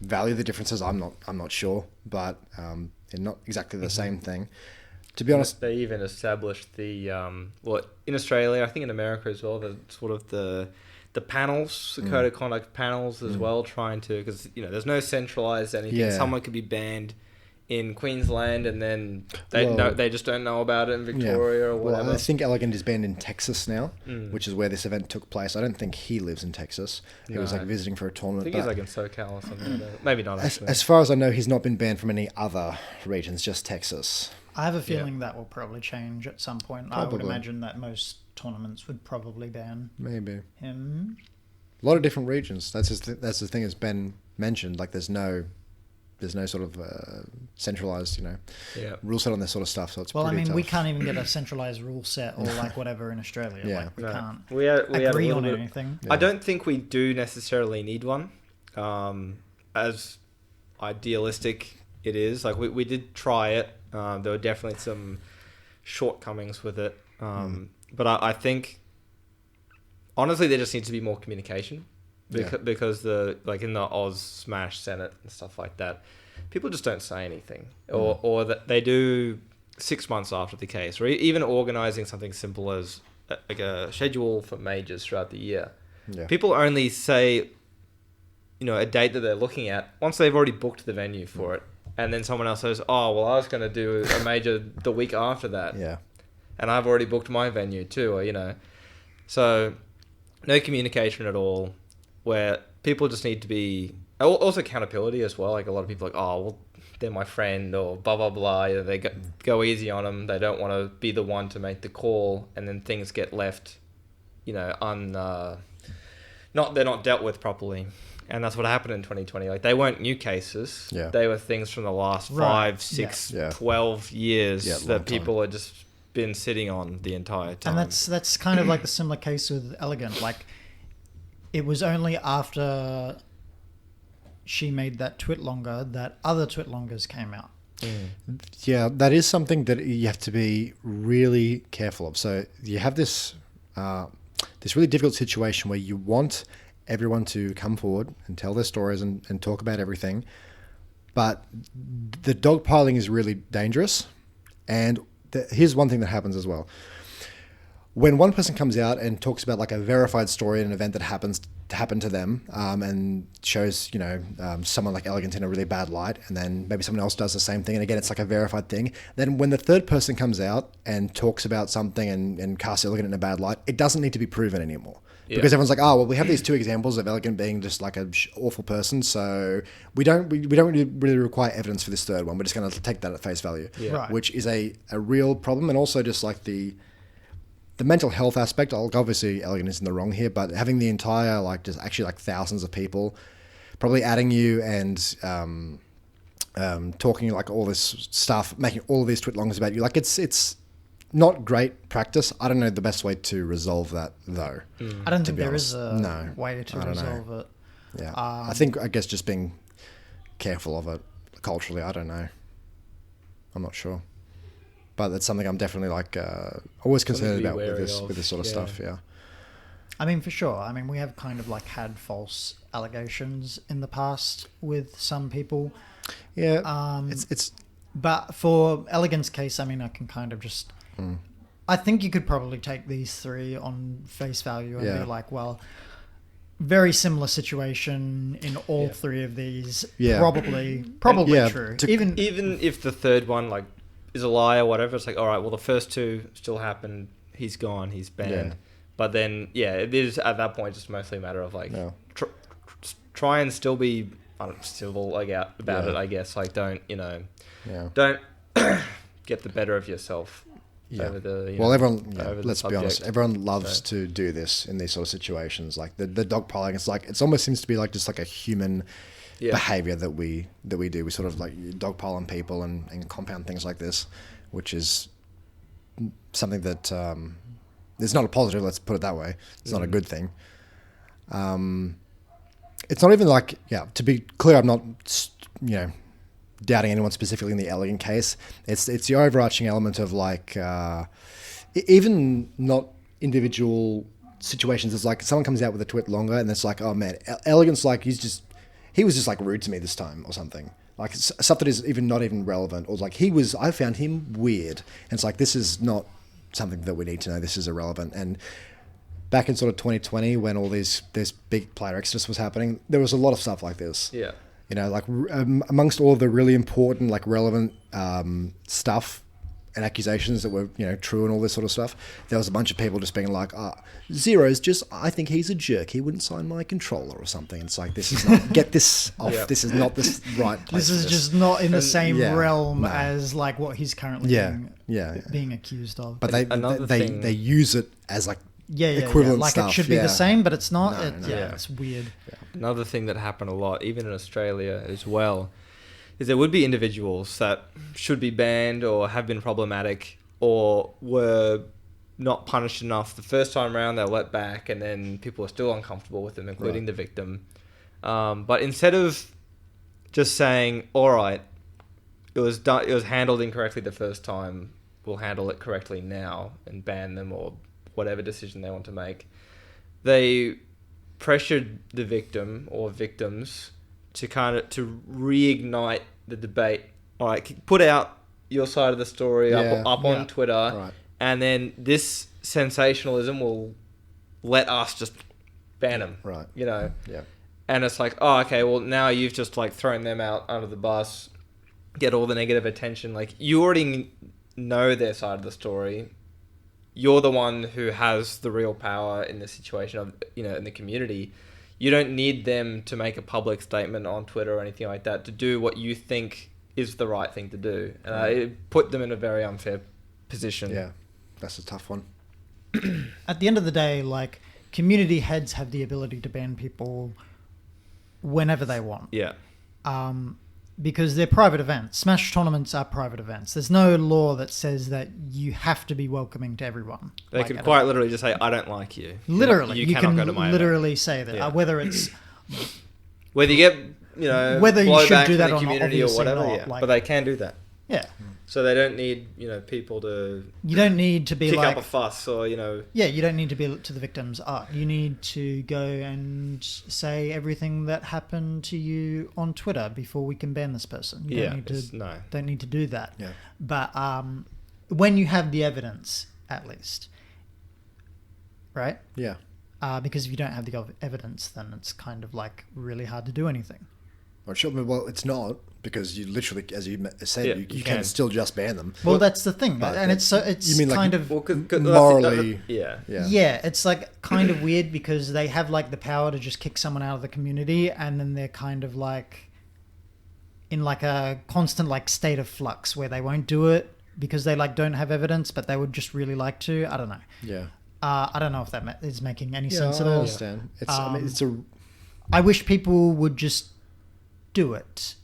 value the differences, I'm not sure, but they're not exactly the same thing. To be honest, they even established the in Australia, I think in America as well, the sort of the panels, the code of conduct panels as well, trying to, because there's no centralized anything. Yeah. Someone could be banned in Queensland and then they just don't know about it in Victoria or whatever. Well, I think Elegant is banned in Texas now, which is where this event took place. I don't think he lives in Texas. He was visiting for a tournament. I think he's like in SoCal or something like that. Maybe not actually. As far as I know, he's not been banned from any other regions, just Texas. I have a feeling that will probably change at some point. Probably. I would imagine that most tournaments would probably ban him. A lot of different regions. That's the thing, as Ben mentioned. Like there's no sort of centralized, rule set on this sort of stuff. So it's well, I mean, tough. we can't even get a centralized rule set or like whatever in Australia. Yeah. Like we can't we agree on anything. I don't think we do necessarily need one. As idealistic it is, like we did try it. There were definitely some shortcomings with it, but I think honestly there just needs to be more communication. Because in the Oz Smash Senate and stuff like that, people just don't say anything, or that they do 6 months after the case, or even organising something simple as a schedule for majors throughout the year. Yeah. People only say, a date that they're looking at once they've already booked the venue for it, and then someone else says, "Oh, well, I was going to do a major the week after that, and I've already booked my venue too," or so no communication at all. Where people just need to be also accountability as well. Like a lot of people are like, oh, well, they're my friend or blah blah blah. They go easy on them. They don't want to be the one to make the call, and then things get left, they're not dealt with properly. And that's what happened in 2020. Like they weren't new cases. Yeah. They were things from the last 5, 6, 12 years that people had just been sitting on the entire time. And that's kind of like the similar case with Elegant. Like, it was only after she made that twitlonger that other twitlongers came out. Yeah, that is something that you have to be really careful of. So you have this really difficult situation where you want everyone to come forward and tell their stories and talk about everything, but the dogpiling is really dangerous. And here's one thing that happens as well. When one person comes out and talks about like a verified story in an event that happened to them, and shows someone like Elegant in a really bad light, and then maybe someone else does the same thing, and again it's like a verified thing. Then when the third person comes out and talks about something and casts Elegant in a bad light, it doesn't need to be proven anymore. Yeah. Because everyone's like, oh well, we have these two examples of Elegant being just like an awful person, so we don't really require evidence for this third one. We're just going to take that at face value, Right. Which is a real problem, and also just like the mental health aspect. Obviously Elegant is in the wrong here, but having the entire just actually thousands of people probably adding you and talking like all this stuff, making all of these twitlongers about you, it's not great practice. I don't know the best way to resolve that though. I don't think there is a way to resolve it. Yeah, I guess just being careful of it culturally. I don't know. I'm not sure. But that's something I'm definitely always concerned about with this sort of stuff. Yeah. I mean, for sure. I mean, we have kind of like had false allegations in the past with some people. Yeah. It's But for Elegant's case, I mean, I can kind of just... I think you could probably take these three on face value and be like, well, very similar situation in all three of these. Yeah. Probably true. Even if the third one like is a lie or whatever, it's like, all right, well, the first two still happened. He's gone. He's banned. Yeah. But then, it is at that point just mostly a matter of like try and still be civil about it. I guess like don't don't get the better of yourself. Yeah. Over the, well, everyone. over the Let's be honest. Everyone loves to do this in these sort of situations. Like the dogpiling. It's like it almost seems to be like just like a human behavior that we do. We sort of like dogpile on people and compound things like this, which is something that it's not a positive. Let's put it that way. It's not a good thing. It's not even like to be clear, I'm not doubting anyone specifically in the Elegant case. It's the overarching element of like even not individual situations. It's like someone comes out with a tweet longer and it's like, oh man, Elegant's like he was just like rude to me this time or something. Like stuff that is not even relevant, or like I found him weird, and it's like this is not something that we need to know. This is irrelevant. And back in sort of 2020, when all this big player exodus was happening, there was a lot of stuff like this. Yeah. Like amongst all the really important, like relevant stuff and accusations that were, true and all this sort of stuff, there was a bunch of people just being like, ZeRo's just, I think he's a jerk. He wouldn't sign my controller or something. It's like, this is not, get this off. Yeah. This is not the right place. This is just not in the same realm as like what he's currently being accused of. But they use it as like, equivalent like stuff. It should be the same, but it's not. It's weird. Yeah. Another thing that happened a lot, even in Australia as well, is there would be individuals that should be banned or have been problematic or were not punished enough the first time around. They're let back, and then people are still uncomfortable with them, including the victim. But instead of just saying, "All right, it was handled incorrectly the first time. We'll handle it correctly now and ban them," or whatever decision they want to make, they pressured the victim or victims to reignite the debate. All right, put out your side of the story up on Twitter, and then this sensationalism will let us just ban them. Right. And it's like, oh, okay, well now you've just like thrown them out under the bus, get all the negative attention. Like you already know their side of the story. You're the one who has the real power in the situation of, in the community. You don't need them to make a public statement on Twitter or anything like that to do what you think is the right thing to do. And it put them in a very unfair position. Yeah, that's a tough one. At the end of the day, like, community heads have the ability to ban people whenever they want. Yeah. Because they're private events. Smash tournaments are private events. There's no law that says that you have to be welcoming to everyone. They could quite literally just say, I don't like you. Literally. You cannot go to my literally event. Say that. Yeah. Whether it's... Whether you get, whether you should do that from the or community not, or whatever. not, Yeah. like, but they can do that. Yeah. So they don't need, people to... You don't need to be kick like... up a fuss or, Yeah, you don't need to be to the victim's art. You need to go and say everything that happened to you on Twitter before we can ban this person. You don't need to do that. Yeah. But when you have the evidence, at least, right? Yeah. Because if you don't have the evidence, then it's kind of like really hard to do anything. Well, it's not, because you literally, as you said, you can still just ban them. Well, that's the thing, and it's you mean kind like of morally. Yeah, it's like kind of weird because they have like the power to just kick someone out of the community, and then they're kind of like in like a constant like state of flux where they won't do it because they like don't have evidence, but they would just really like to. I don't know. Yeah. I don't know if that is making any sense at all. I understand. I wish people would just do it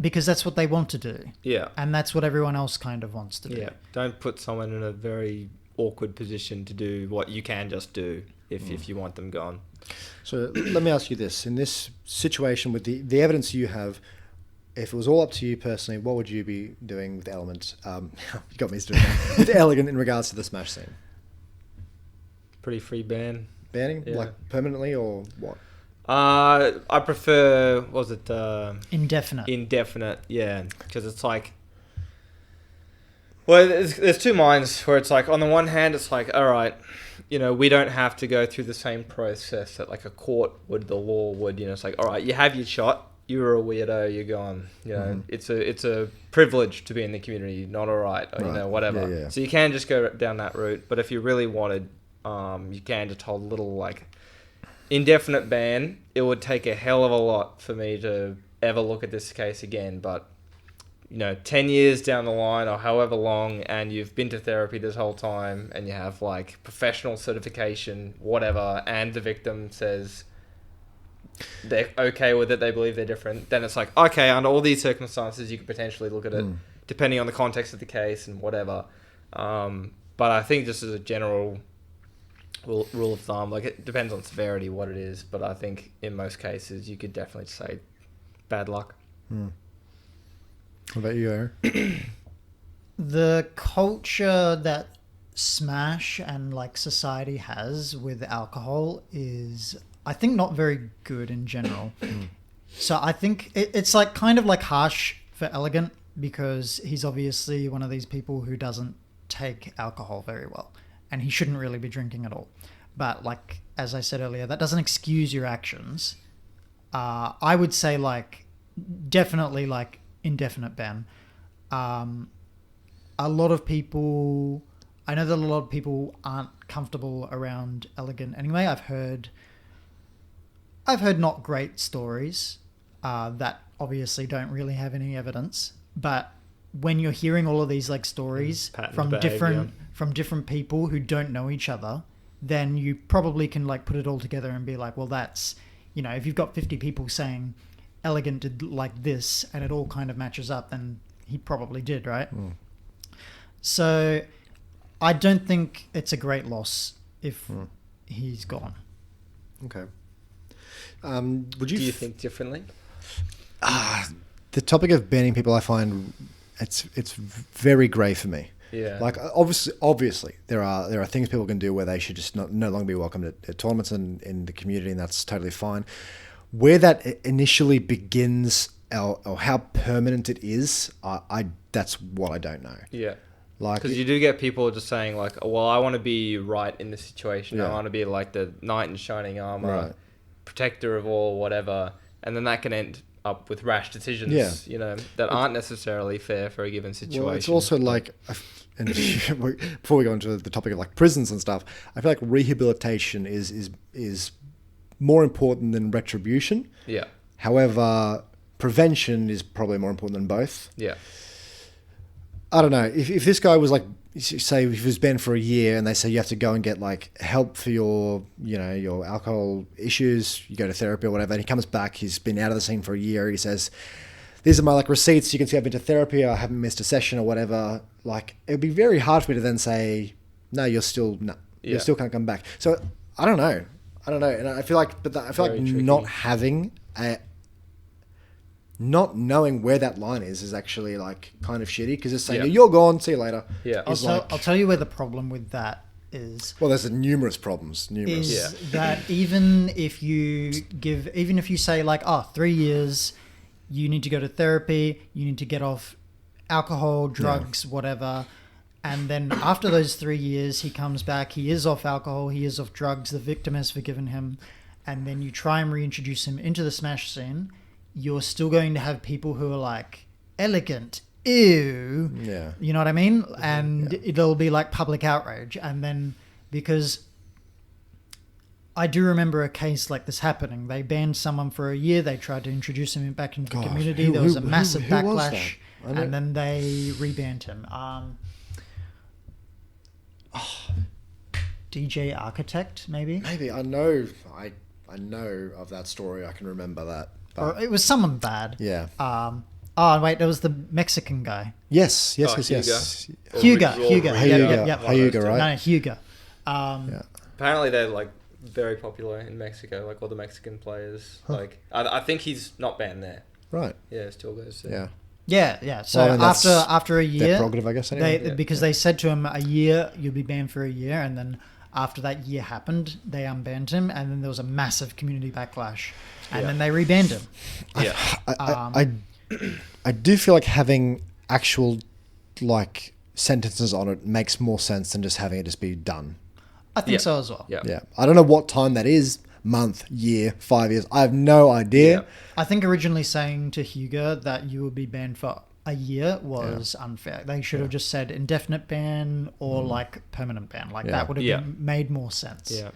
because that's what they want to do. Yeah. And that's what everyone else kind of wants to do. Yeah. Don't put someone in a very awkward position to do what you can just do if you want them gone. So let me ask you this. In this situation with the evidence you have, if it was all up to you personally, what would you be doing with Element? You got me doing that. With Elegant in regards to the Smash scene. Pretty free ban. banning, Yeah. like permanently or what? I prefer, Indefinite. indefinite, yeah, because it's like, well, there's two minds where it's like, on the one hand, it's like, all right, we don't have to go through the same process that like a court would, the law would, it's like, all right, you have your shot, you're a weirdo, you're gone, it's a privilege to be in the community, not all right, or, Right. whatever. Yeah. So you can just go down that route, but if you really wanted, you can just hold a little like indefinite ban. It would take a hell of a lot for me to ever look at this case again, but 10 years down the line or however long, and you've been to therapy this whole time and you have like professional certification, whatever, and the victim says they're okay with it, they believe they're different, then it's like, okay, under all these circumstances, you could potentially look at it depending on the context of the case and whatever. But I think just as a general rule of thumb, like it depends on severity, what it is, but I think in most cases you could definitely say bad luck. What about you, Aaron? The culture that Smash and like society has with alcohol is, I think, not very good in general. So I think it's like kind of like harsh for Elegant, because he's obviously one of these people who doesn't take alcohol very well, and he shouldn't really be drinking at all. But like, as I said earlier, that doesn't excuse your actions. I would say like definitely like indefinite ban. A lot of people, I know that a lot of people aren't comfortable around Elegant anyway. I've heard not great stories that obviously don't really have any evidence, but when you're hearing all of these like stories from different people who don't know each other, then you probably can like put it all together and be like, well, that's, if you've got 50 people saying Elegant did like this and it all kind of matches up, then he probably did, right? So I don't think it's a great loss if he's gone. Okay. Do you think differently? The topic of banning people, I find it's very grey for me. Yeah. Like obviously there are things people can do where they should just no longer be welcome at tournaments and in the community, and that's totally fine. Where that initially begins or how permanent it is, that's what I don't know. Yeah. Like, because you do get people just saying like, well, I want to be right in this situation. Yeah. I want to be like the knight in shining armor, Right. protector of all, whatever. And then that can end up with rash decisions, that aren't necessarily fair for a given situation. Well, it's also like, and before we go into the topic of like prisons and stuff, I feel like rehabilitation is more important than retribution. Yeah. However, prevention is probably more important than both. Yeah. I don't know. If this guy was like, say, if he was banned for a year and they say you have to go and get like help for your alcohol issues, you go to therapy or whatever, and he comes back, he's been out of the scene for a year, he says, these are my like receipts, you can see I've been to therapy, I haven't missed a session or whatever. Like, it would be very hard for me to then say, no, you still can't come back. So I don't know. And I feel like, Very tricky. not knowing where that line is actually like kind of shitty, because it's saying you're gone, see you later. Yeah. I'll tell you where the problem with that is. Well, there's numerous problems. That even if you say like, 3 years, you need to go to therapy, you need to get off alcohol, drugs, whatever. And then after those 3 years, he comes back, he is off alcohol, he is off drugs, the victim has forgiven him. And then you try and reintroduce him into the Smash scene. You're still going to have people who are like, Elegant, ew. Yeah. You know what I mean? And it'll be like public outrage. And then, because I do remember a case like this happening. They banned someone for a year. They tried to introduce him back into the community. There was a massive backlash. And then they rebanned him. DJ Architect, maybe? Maybe. I know of that story. I can remember that. Or it was someone bad. Yeah. Wait, there was the Mexican guy. Yes. Hugo. Hyuga, right? No, Hugo. Apparently they're like very popular in Mexico, like all the Mexican players. Like I think he's not banned there. Right. Yeah, it still goes to. Yeah. Yeah. So after a year, their prerogative, I guess. Anyway. Because they said to him, a year, you'll be banned for a year, and then after that year happened, they unbanned him, and then there was a massive community backlash, and then they rebanned him. Yeah. I do feel like having actual like sentences on it makes more sense than just having it just be done. I think so as well. Yeah. Yeah. I don't know what time that is. Month, year, 5 years. I have no idea. Yeah. I think originally saying to Hugo that you would be banned for a year was unfair. They should have just said indefinite ban or like permanent ban. Like that would have been, made more sense. Yeah.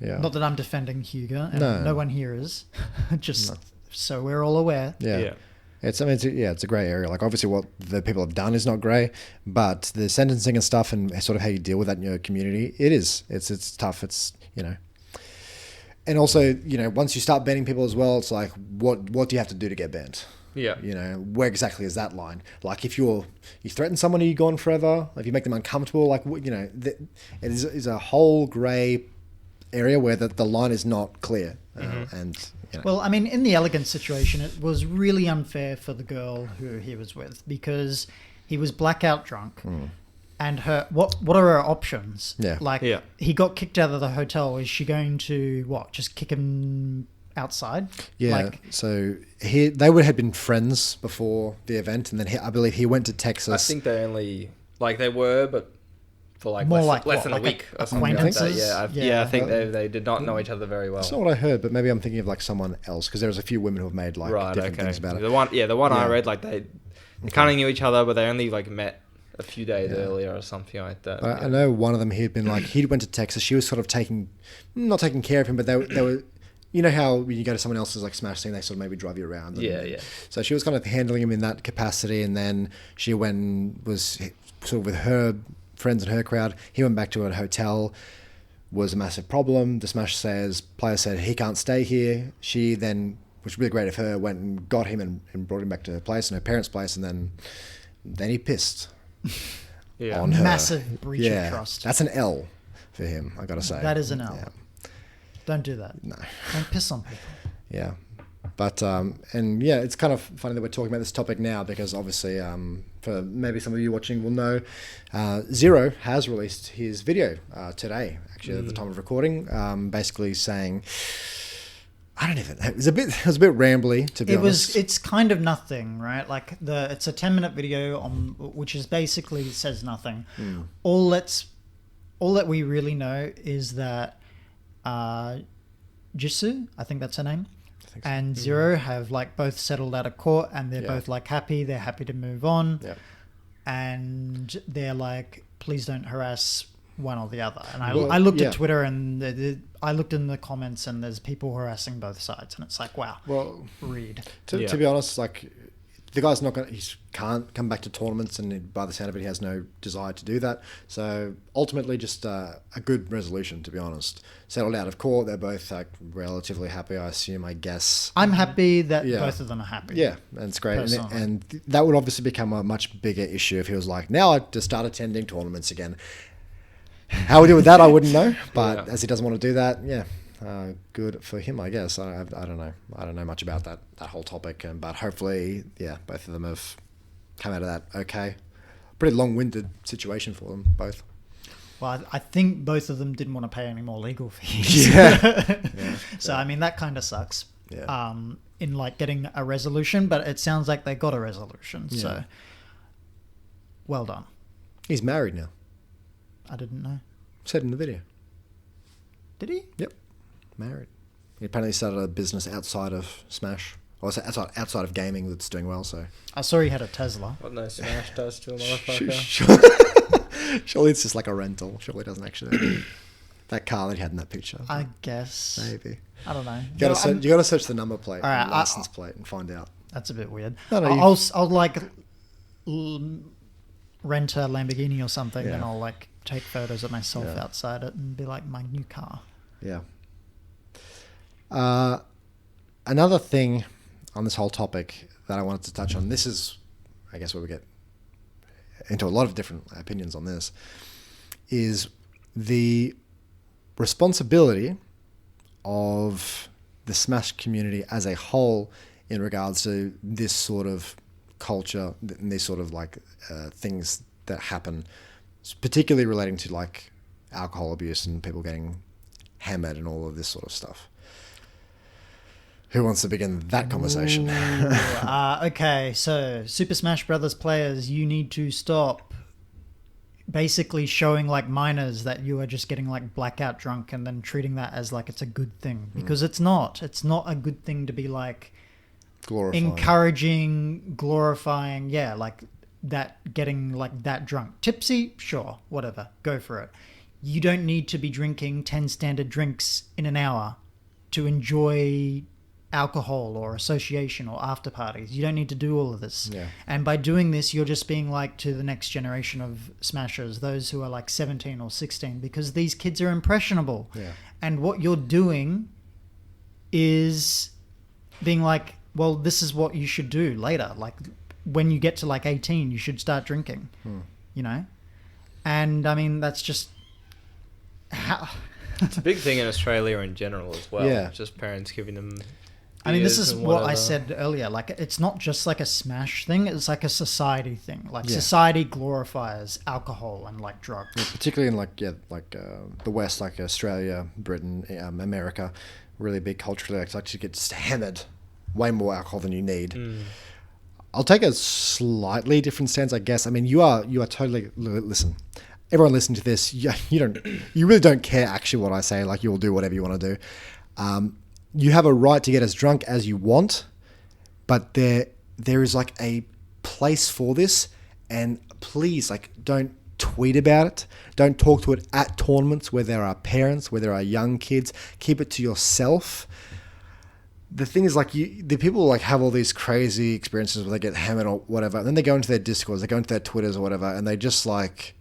Yeah. Not that I'm defending Hugo, and No. no one here is. Just so we're all aware. Yeah. It's a grey area. Like obviously what the people have done is not grey, but the sentencing and stuff and sort of how you deal with that in your community, it is. It's tough. It's, you know. And also, you know, once you start banning people as well, it's like, what do you have to do to get banned? Yeah. You know, where exactly is that line? Like if you threaten someone, are you gone forever? If you make them uncomfortable, like, you know, it is a whole grey area where the line is not clear. And, you know. Well, I mean, in the Elegant situation, it was really unfair for the girl who he was with because he was blackout drunk. And what are her options? Yeah. Like, he got kicked out of the hotel. Is she going to, just kick him outside? Yeah, Like, so they had been friends before the event, and then I believe he went to Texas. I think they only they were, but for More less than a week or something like that. acquaintances? I think they did not know each other very well. That's not what I heard, but maybe I'm thinking of like someone else because there was a few women who have made like different things about it. The one I read, like they kind of knew each other, but they only like met a few days earlier or something like that. I know one of them, he went to Texas. She was sort of not taking care of him, but they were, you know how when you go to someone else's like Smash thing, they sort of maybe drive you around. So she was kind of handling him in that capacity, and then she was sort of with her friends and her crowd. He went back to a hotel, was a massive problem. The Smash player said he can't stay here. She then, which was really great of her, went and got him and brought him back to her place and her parents' place, and then he pissed. On her. Massive breach of trust. That's an L for him, I gotta say. That is an L. Yeah. Don't do that. No. Don't piss on people. Yeah. But, it's kind of funny that we're talking about this topic now because obviously, for maybe some of you watching will know, ZeRo has released his video today, actually, at the time of recording, basically saying... it was a bit rambly, to be honest. It's kind of nothing, right? Like it's a 10-minute video which is basically says nothing. All that we really know is that Jisoo, I think that's her name, and ZeRo have like both settled out of court, and they're both like happy. They're happy to move on, and they're like, please don't harass one or the other. And I looked at Twitter and I looked in the comments and there's people harassing both sides, and it's like, wow. Well, read. To be honest, like the guy's he can't come back to tournaments, and by the sound of it, he has no desire to do that. So ultimately, just a good resolution, to be honest. Settled out of court. They're both like relatively happy, I guess. I'm happy that both of them are happy. Yeah, and it's great. And that would obviously become a much bigger issue if he was like, now I just start attending tournaments again. How we deal with that, I wouldn't know. But as he doesn't want to do that, good for him, I guess. I don't know. I don't know much about that whole topic. But hopefully, both of them have come out of that okay. Pretty long-winded situation for them, both. Well, I think both of them didn't want to pay any more legal fees. So, I mean, that kind of sucks. Yeah. In like getting a resolution, but it sounds like they got a resolution. Yeah. So, well done. He's married now. I didn't know. Said in the video. Did he? Yep. Married. He apparently started a business outside of Smash. Or outside of gaming that's doing well, so. I saw he had a Tesla. What no Smash does to a motherfucker. Surely it's just like a rental. Surely it doesn't actually. That car that he had in that picture. I guess. Maybe. I don't know. You gotta search the number plate, and license plate, and find out. That's a bit weird. No, I'll like rent a Lamborghini or something, and I'll like take photos of myself outside it and be like my new car. Yeah. Another thing on this whole topic that I wanted to touch on, this is, I guess, where we get into a lot of different opinions on this, is the responsibility of the Smash community as a whole in regards to this sort of culture and these sort of like things that happen, particularly relating to like alcohol abuse and people getting hammered and all of this sort of stuff. Who wants to begin that conversation? Okay, so Super Smash Brothers players, you need to stop basically showing like minors that you are just getting like blackout drunk and then treating that as like it's a good thing, because it's not a good thing to be like encouraging, glorifying, like that, getting like that drunk. Tipsy, sure, whatever, go for it. You don't need to be drinking 10 standard drinks in an hour to enjoy alcohol or association or after parties. You don't need to do all of this. Yeah. And by doing this, you're just being like to the next generation of smashers, those who are like 17 or 16, because these kids are impressionable. Yeah. And what you're doing is being like, well, this is what you should do later. Like when you get to like 18, you should start drinking, you know? And I mean, that's just how... It's a big thing in Australia in general as well. Yeah. Just parents giving them... I mean, this is what I said earlier. Like, it's not just like a Smash thing. It's like a society thing. Like, society glorifies alcohol and like drugs. Yeah, particularly in the West, like Australia, Britain, America, really big culturally. Like to get hammered, way more alcohol than you need. I'll take a slightly different stance, I guess. I mean, you are totally... Listen, everyone listening to this, you really don't care actually what I say. Like, you'll do whatever you want to do. You have a right to get as drunk as you want, but there is like a place for this, and please, like, don't tweet about it. Don't talk to it at tournaments where there are parents, where there are young kids. Keep it to yourself. The thing is, like, the people like have all these crazy experiences where they get hammered or whatever, and then they go into their Discords, they go into their Twitters or whatever, and they just like,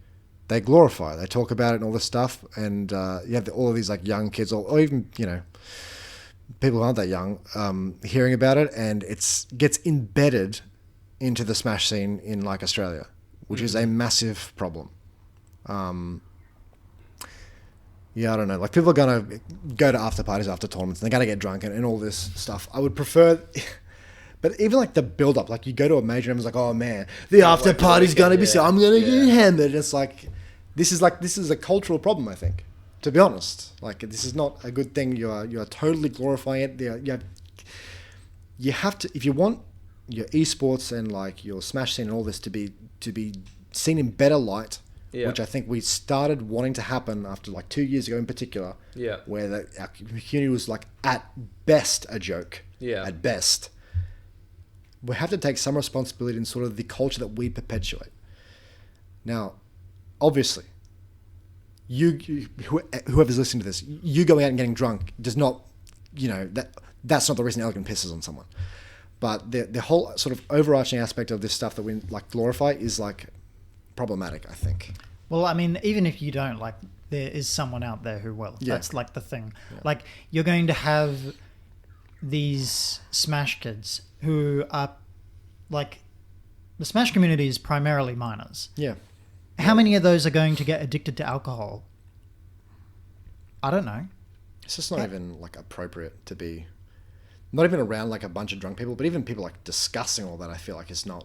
they glorify it. They talk about it and all this stuff, and you have all of these like young kids or even, people who aren't that young, hearing about it, and it gets embedded into the Smash scene in like Australia, which is a massive problem. I don't know. Like, people are gonna go to after parties after tournaments, and they're gonna get drunk and all this stuff. I would prefer, but even like the build up, like you go to a major and everyone's like, oh man, the after party's gonna be so I'm gonna get hammered. It's like this is a cultural problem, I think. To be honest, like, this is not a good thing. You are totally glorifying it. You have to, if you want your esports and like your Smash scene and all this to be seen in better light, which I think we started wanting to happen after like 2 years ago in particular, where our community was like at best a joke, at best. We have to take some responsibility in sort of the culture that we perpetuate. Now, obviously, whoever's listening to this, you going out and getting drunk does not, that's not the reason Elegant pisses on someone. But the whole sort of overarching aspect of this stuff that we like glorify is like problematic, I think. Well, I mean, even if you don't, like, there is someone out there who will. Yeah. That's like the thing. Yeah. Like, you're going to have these Smash kids who are like, the Smash community is primarily minors. Yeah. How many of those are going to get addicted to alcohol? I don't know. It's just not even like appropriate to be, not even around like a bunch of drunk people, but even people like discussing all that. I feel like it's time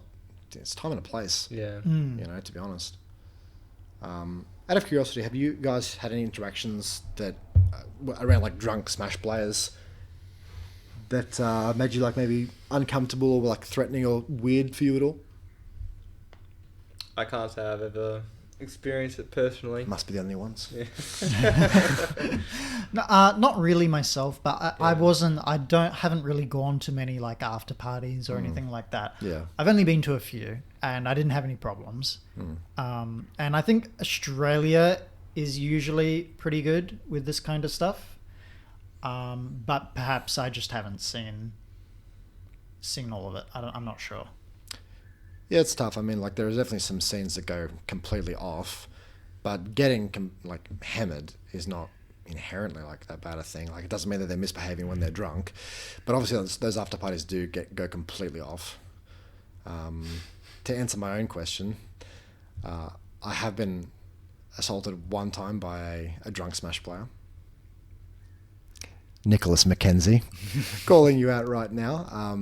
and a place. Yeah. To be honest. Out of curiosity, have you guys had any interactions that around like drunk Smash players that made you like maybe uncomfortable or like threatening or weird for you at all? I can't say I've ever experienced it personally. Must be the only ones. Yeah. Not really myself, but I haven't really gone to many like after parties or anything like that. Yeah. I've only been to a few and I didn't have any problems. And I think Australia is usually pretty good with this kind of stuff. But perhaps I just haven't seen all of it. I'm not sure. Yeah, it's tough. I mean, like, there are definitely some scenes that go completely off, but getting like hammered is not inherently like that bad a thing. Like, it doesn't mean that they're misbehaving when they're drunk, but obviously those after parties do go completely off. To answer my own question, I have been assaulted one time by a drunk Smash player. Nicholas McKenzie, calling you out right now.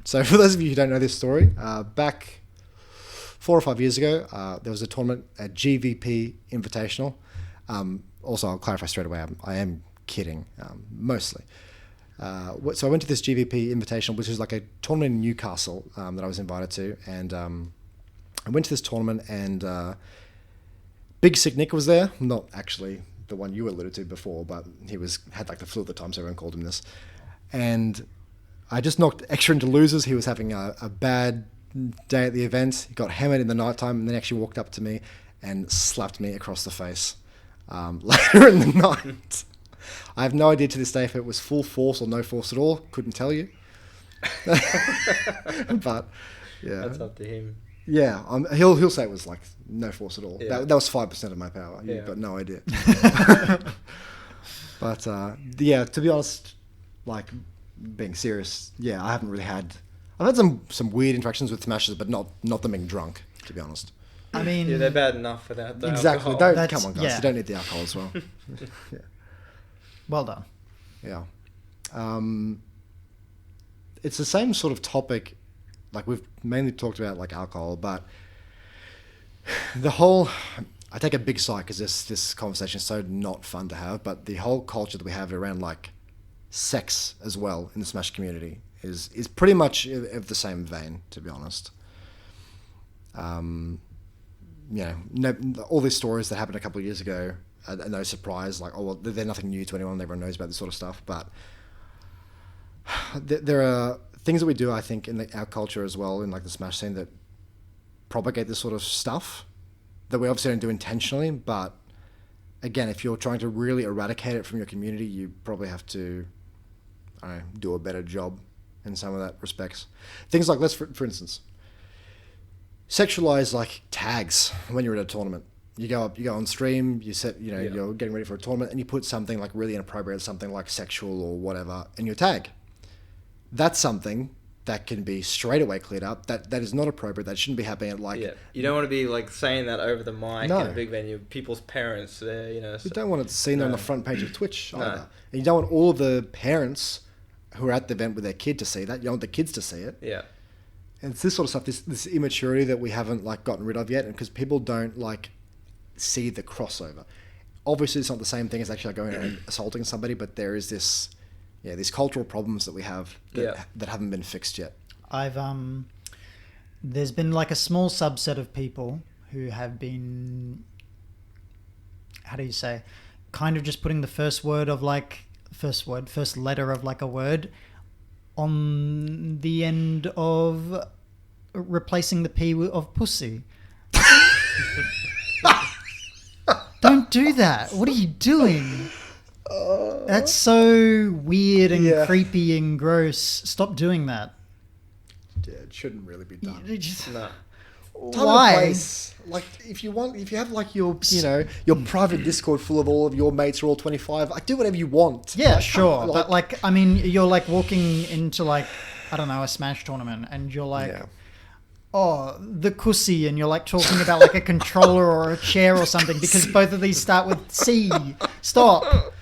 So for those of you who don't know this story, back 4 or 5 years ago, there was a tournament at GVP Invitational. Also, I'll clarify straight away. I am kidding, mostly. So I went to this GVP Invitational, which is like a tournament in Newcastle that I was invited to, and I went to this tournament, and Big Sick Nick was there. Not actually the one you alluded to before, but he had like the flu at the time, so everyone called him this. And I just knocked extra into losers. He was having a bad day at the event. He got hammered in the nighttime, and then actually walked up to me and slapped me across the face later in the night. I have no idea to this day if it was full force or no force at all. Couldn't tell you. But yeah, That's up to him. yeah, he'll say it was like no force at all. Yeah. That was 5% of my power. You've Yeah. got no idea. But yeah, to be honest, like being serious, yeah, I've had some weird interactions with smashers, but not them being drunk, to be honest. I mean, Yeah, they're bad enough without the Exactly. alcohol. Come on, guys. yeah. You don't need the alcohol as well. well done. Yeah. It's the same sort of topic. Like we've mainly talked about like alcohol, but I take a big side because this conversation is so not fun to have, but the whole culture that we have around like sex as well in the Smash community is pretty much of the same vein, to be honest. All these stories that happened a couple of years ago are no surprise. Like, oh, well, they're nothing new to anyone. Everyone knows about this sort of stuff. But there are things that we do, I think, in our culture as well, in like the Smash scene, that propagate this sort of stuff that we obviously don't do intentionally. But again, if you're trying to really eradicate it from your community, you probably have to, I don't know, do a better job in some of that respects. Things like, for instance, sexualize like tags when you're at a tournament. You go on stream, you're getting ready for a tournament, and you put something like really inappropriate, something like sexual or whatever in your tag. That's something that can be straight away cleared up. That is not appropriate. That shouldn't be happening at like... Yeah, you don't want to be like saying that over the mic No. in a big venue. People's parents there, You don't want it seen on the front page of Twitch either. No. And you don't want all of the parents who are at the event with their kid to see that. You don't want the kids to see it. Yeah. And it's this sort of stuff, this immaturity that we haven't like gotten rid of yet, and because people don't like see the crossover. Obviously, it's not the same thing as actually going and assaulting somebody, but there is these cultural problems that we have that haven't been fixed yet. There's been like a small subset of people who have been, how do you say, kind of just putting the first letter of like a word on the end of replacing the P of pussy. Don't do that. What are you doing? That's so weird and creepy and gross. Stop doing that. Yeah, it shouldn't really be done. No. Why? Like, if you have like your private Discord full of all of your mates who are all 25, like do whatever you want. Yeah, like, sure. But like, I mean, you're like walking into like, I don't know, a Smash tournament, and you're like, oh, the cussy, and you're like talking about like a controller or a chair or something, because both of these start with C. Stop.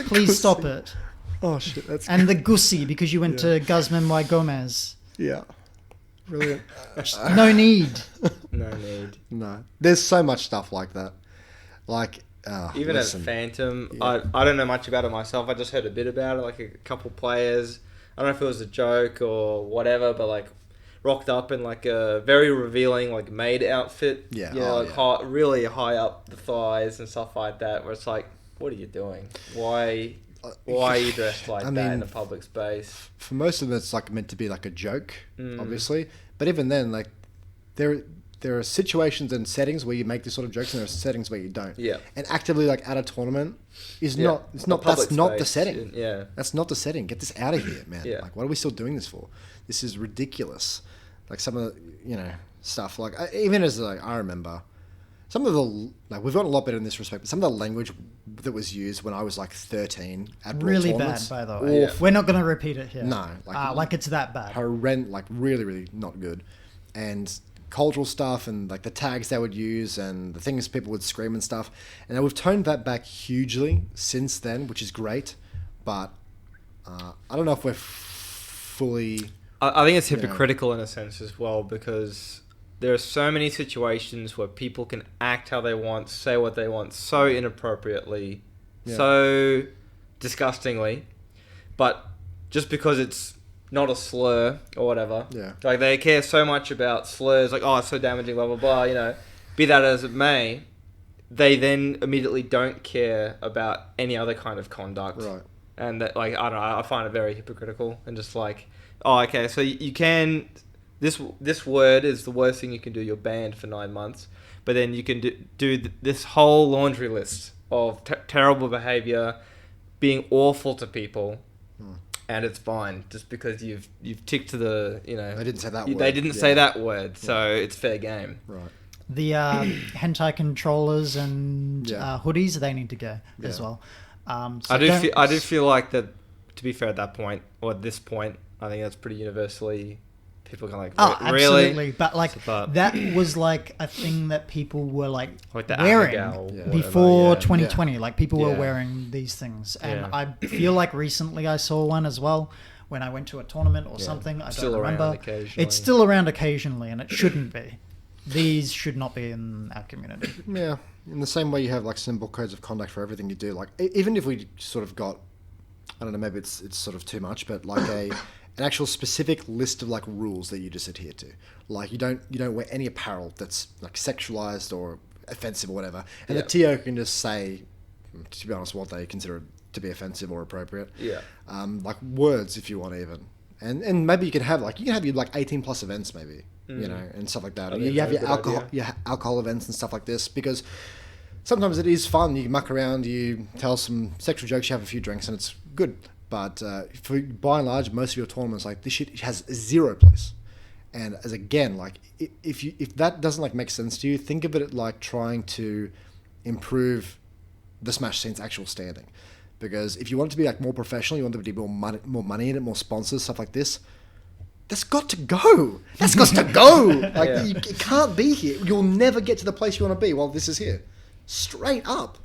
Please stop it. Oh shit, that's And the gussy, because you went to Guzman Y Gomez. yeah, brilliant. No need. No need. No, there's so much stuff like that. Like Even at Phantom, I don't know much about it myself. I just heard a bit about it, like a couple players. I don't know if it was a joke or whatever, but like rocked up in like a very revealing like maid outfit. Yeah. High, really high up the thighs and stuff like that. Where it's like, what are you doing? Why are you dressed like that in a public space? For most of them, it's like meant to be like a joke, obviously. But even then, like there are situations and settings where you make this sort of jokes, and there are settings where you don't. Yeah. And actively like at a tournament is Yeah. not. It's not. That's not the setting. Yeah. That's not the setting. Get this out of here, man. Yeah. Like, what are we still doing this for? This is ridiculous. Like some of the stuff. Like even as like I remember. Some of the, like, we've gotten a lot better in this respect, but some of the language that was used when I was like 13 at Brawl Really bad, tournaments, by the way. awful. We're not going to repeat it here. No, like it's that bad. Like really, really not good. And cultural stuff and like the tags they would use and the things people would scream and stuff. And we've toned that back hugely since then, which is great. But I don't know if we're fully... I think it's hypocritical in a sense as well, because there are so many situations where people can act how they want, say what they want so inappropriately, so disgustingly, but just because it's not a slur or whatever, like they care so much about slurs, like, oh, it's so damaging, blah, blah, blah, you know, be that as it may, they then immediately don't care about any other kind of conduct. Right. And that, like, I don't know, I find it very hypocritical and just like, oh, okay, so you can, this word is the worst thing you can do, you're banned for 9 months, but then you can do this whole laundry list of terrible behavior, being awful to people, and it's fine just because you've ticked to the, you know, they didn't say that word. They didn't say that word, so it's fair game. Right. The hentai controllers and hoodies, they need to go as well. So I do feel like that. To be fair, at that point or at this point, I think that's pretty universally. People can like, absolutely, really? But like that was like a thing that people were like the wearing before whatever, 2020. Like people were wearing these things, and I feel like recently I saw one as well when I went to a tournament or something. I don't remember. It's still around occasionally, and it shouldn't be. These should not be in our community. Yeah, in the same way you have like simple codes of conduct for everything you do. Like even if we sort of got, I don't know, maybe it's sort of too much, but like an actual specific list of like rules that you just adhere to. Like you don't wear any apparel that's like sexualized or offensive or whatever, and the TO can just say, to be honest, what they consider to be offensive or appropriate. Yeah. Like words if you want even, and maybe you can have your like 18 plus events maybe. You know, and stuff like that. You have your alcohol events and stuff like this, because sometimes it is fun. You muck around, you tell some sexual jokes, you have a few drinks, and it's good. But for by and large, most of your tournaments, like this shit has zero place. And as again, like if that doesn't like make sense to you, think of it like trying to improve the Smash scene's actual standing. Because if you want it to be like more professional, you want there to be more money in it, more sponsors, stuff like this. That's got to go. That's got to go. Like it can't be here. You'll never get to the place you want to be while this is here. Straight up.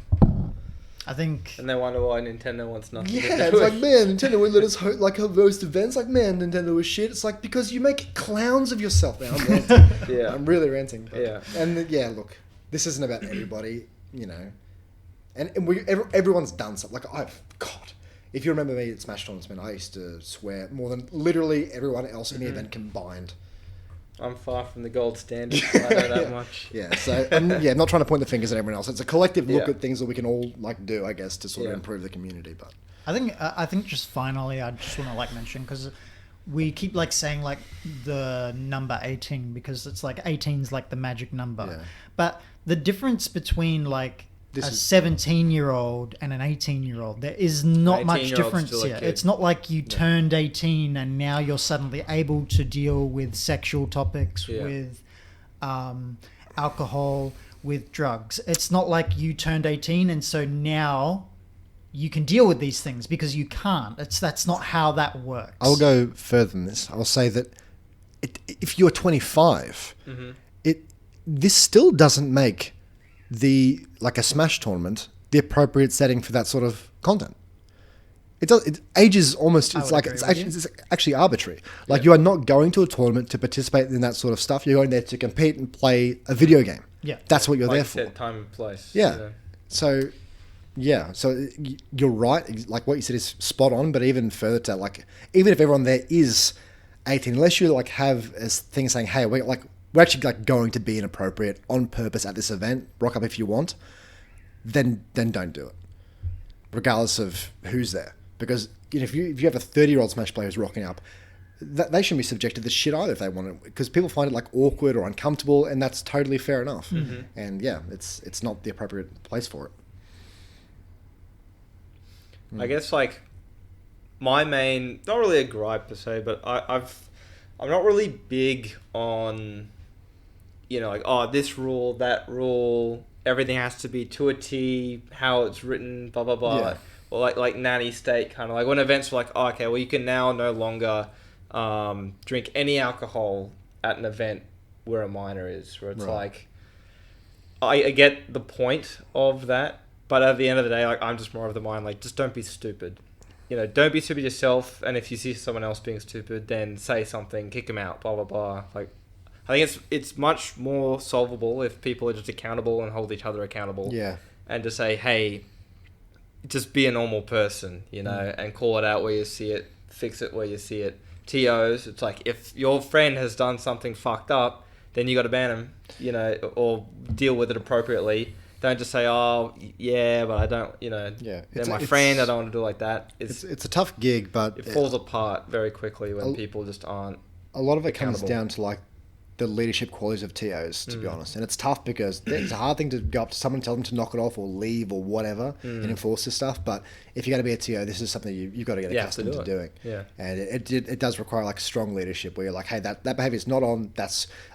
I think. And they wonder why Nintendo wants nothing. Yeah, it's like, man, Nintendo would let us host events. Like, man, Nintendo is shit. It's like because you make clowns of yourself. Now I'm ranting. I'm really ranting. But, and look, this isn't about everybody, you know. And everyone's done something. Like God. If you remember me at Smash Tournaments, man, I used to swear more than literally everyone else in the event combined. I'm far from the gold standard. I know that much. Yeah, so I'm not trying to point the fingers at everyone else. It's a collective look at things that we can all like do, I guess, to sort of improve the community. But I think just finally, I just want to like mention, because we keep like saying like the number 18 because it's like 18's like the magic number, but the difference between like a 17-year-old and an 18-year-old, there is not much difference here. It's not like you turned 18 and now you're suddenly able to deal with sexual topics, with alcohol, with drugs. It's not like you turned 18 and so now you can deal with these things, because you can't. That's not how that works. I'll go further than this. I'll say that if you're 25, this still doesn't make like a Smash tournament the appropriate setting for that sort of content. Age is almost, it's actually arbitrary. Like you are not going to a tournament to participate in that sort of stuff. You're going there to compete and play a video game. Yeah, that's what you're there for. Time and place. Yeah. So you're right. Like what you said is spot on. But even further to like, even if everyone there is 18, unless you like have a thing saying, hey, we're actually like going to be inappropriate on purpose at this event. Rock up if you want. Then don't do it, regardless of who's there. Because if you have a 30-year-old Smash player who's rocking up, they shouldn't be subjected to shit either if they want it. Because people find it like awkward or uncomfortable, and that's totally fair enough. Mm-hmm. And it's not the appropriate place for it. I guess like my main, not really a gripe per se, but I'm not really big on, like, this rule, that rule, everything has to be to a T, how it's written, blah, blah, blah. Yeah. Or like nanny state, kind of like when events were like, you can now no longer drink any alcohol at an event where a minor is, where it's like, I get the point of that, but at the end of the day, like, I'm just more of the mind, like, just don't be stupid. Don't be stupid yourself, and if you see someone else being stupid, then say something, kick them out, blah, blah, blah. Like, I think it's much more solvable if people are just accountable and hold each other accountable. Yeah. And to say, hey, just be a normal person, you know, and call it out where you see it, fix it where you see it. TOs, it's like if your friend has done something fucked up, then you got to ban them, you know, or deal with it appropriately. Don't just say, oh, yeah, but I don't, you know, they're my friend, I don't want to do it like that. It's a tough gig, but... It falls apart very quickly when people just aren't a lot of it comes down to, like, the leadership qualities of TOs, to be honest. And it's tough because it's a hard thing to go up to someone and tell them to knock it off or leave or whatever and enforce this stuff. But if you're going to be a TO, this is something you've got to get accustomed to doing. Yeah. And it does require like strong leadership where you're like, hey, that behavior is not on.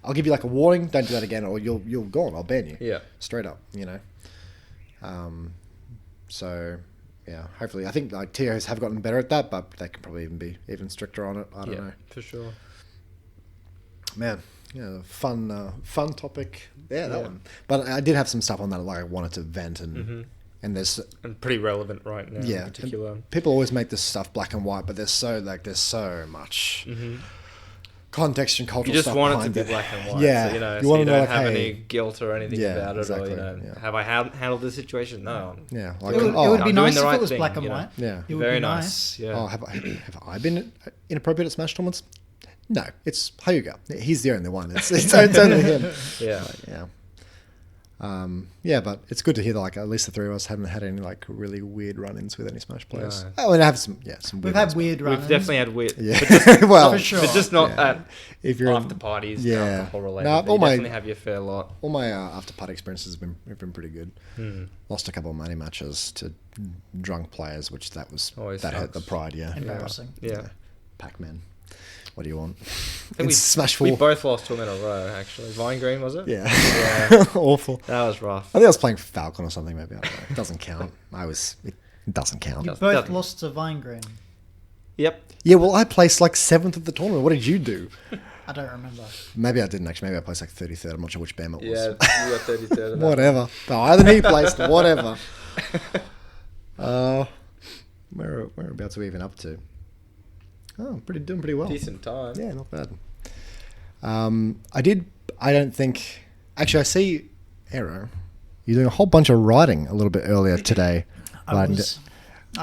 I'll give you like a warning. Don't do that again, or you're gone. I'll ban you. Yeah. Straight up, you know. So yeah, hopefully, I think like TOs have gotten better at that, but they can probably even be even stricter on it. I don't know. For sure. Man. Yeah, fun topic. Yeah, that one. But I did have some stuff on that like I wanted to vent and there's pretty relevant right now. Yeah, in particular. People always make this stuff black and white, but there's so much context and cultural. You just stuff want it to behind be black and white. Yeah, so, you know, you so want you to know, don't like, have hey, any guilt or anything about it, exactly, or you know, yeah. have I handled this situation? No. Yeah, like, It would be I'm nice doing the if right it was thing, black and you know. white. Yeah. It would Very be nice. Yeah. Oh, have I been inappropriate at Smash tournaments? No, it's Hyuga. He's the only one. It's only him. Yeah. Yeah, but it's good to hear that like at least the three of us haven't had any like really weird run-ins with any Smash players. No. Oh, and I have some weird We've had ones, weird runs. We've definitely had weird. Yeah, well, for sure. But just not Yeah. at if you're after parties, yeah. alcohol related. No, But all you my- definitely have your fair lot. all my after party experiences have been pretty good. Lost a couple of money matches to drunk players, which that Always hurt the sucks. pride. Yeah, Embarrassing. Yeah. Pac-Man. What do you want? think It's Smash 4. We both lost to him in a row, actually. Vine Green, was it? Yeah. Yeah. Awful. That was rough. I think I was playing Falcon or something, maybe. I don't know. It doesn't count. It doesn't count. You Doesn't- both doesn't- lost to Vine Green. Yep. Yeah, well, I placed like 7th of the tournament. What did you do? I don't remember. Maybe I didn't actually. Maybe I placed like 33rd. I'm not sure which BAM it was. Yeah, you got 33rd of that. Whatever. No, either he placed, whatever. Whereabouts are we even up to? Oh, doing pretty well. Decent time. Yeah, not bad. I don't think... Actually, I see, Aero, you're doing a whole bunch of writing a little bit earlier today. I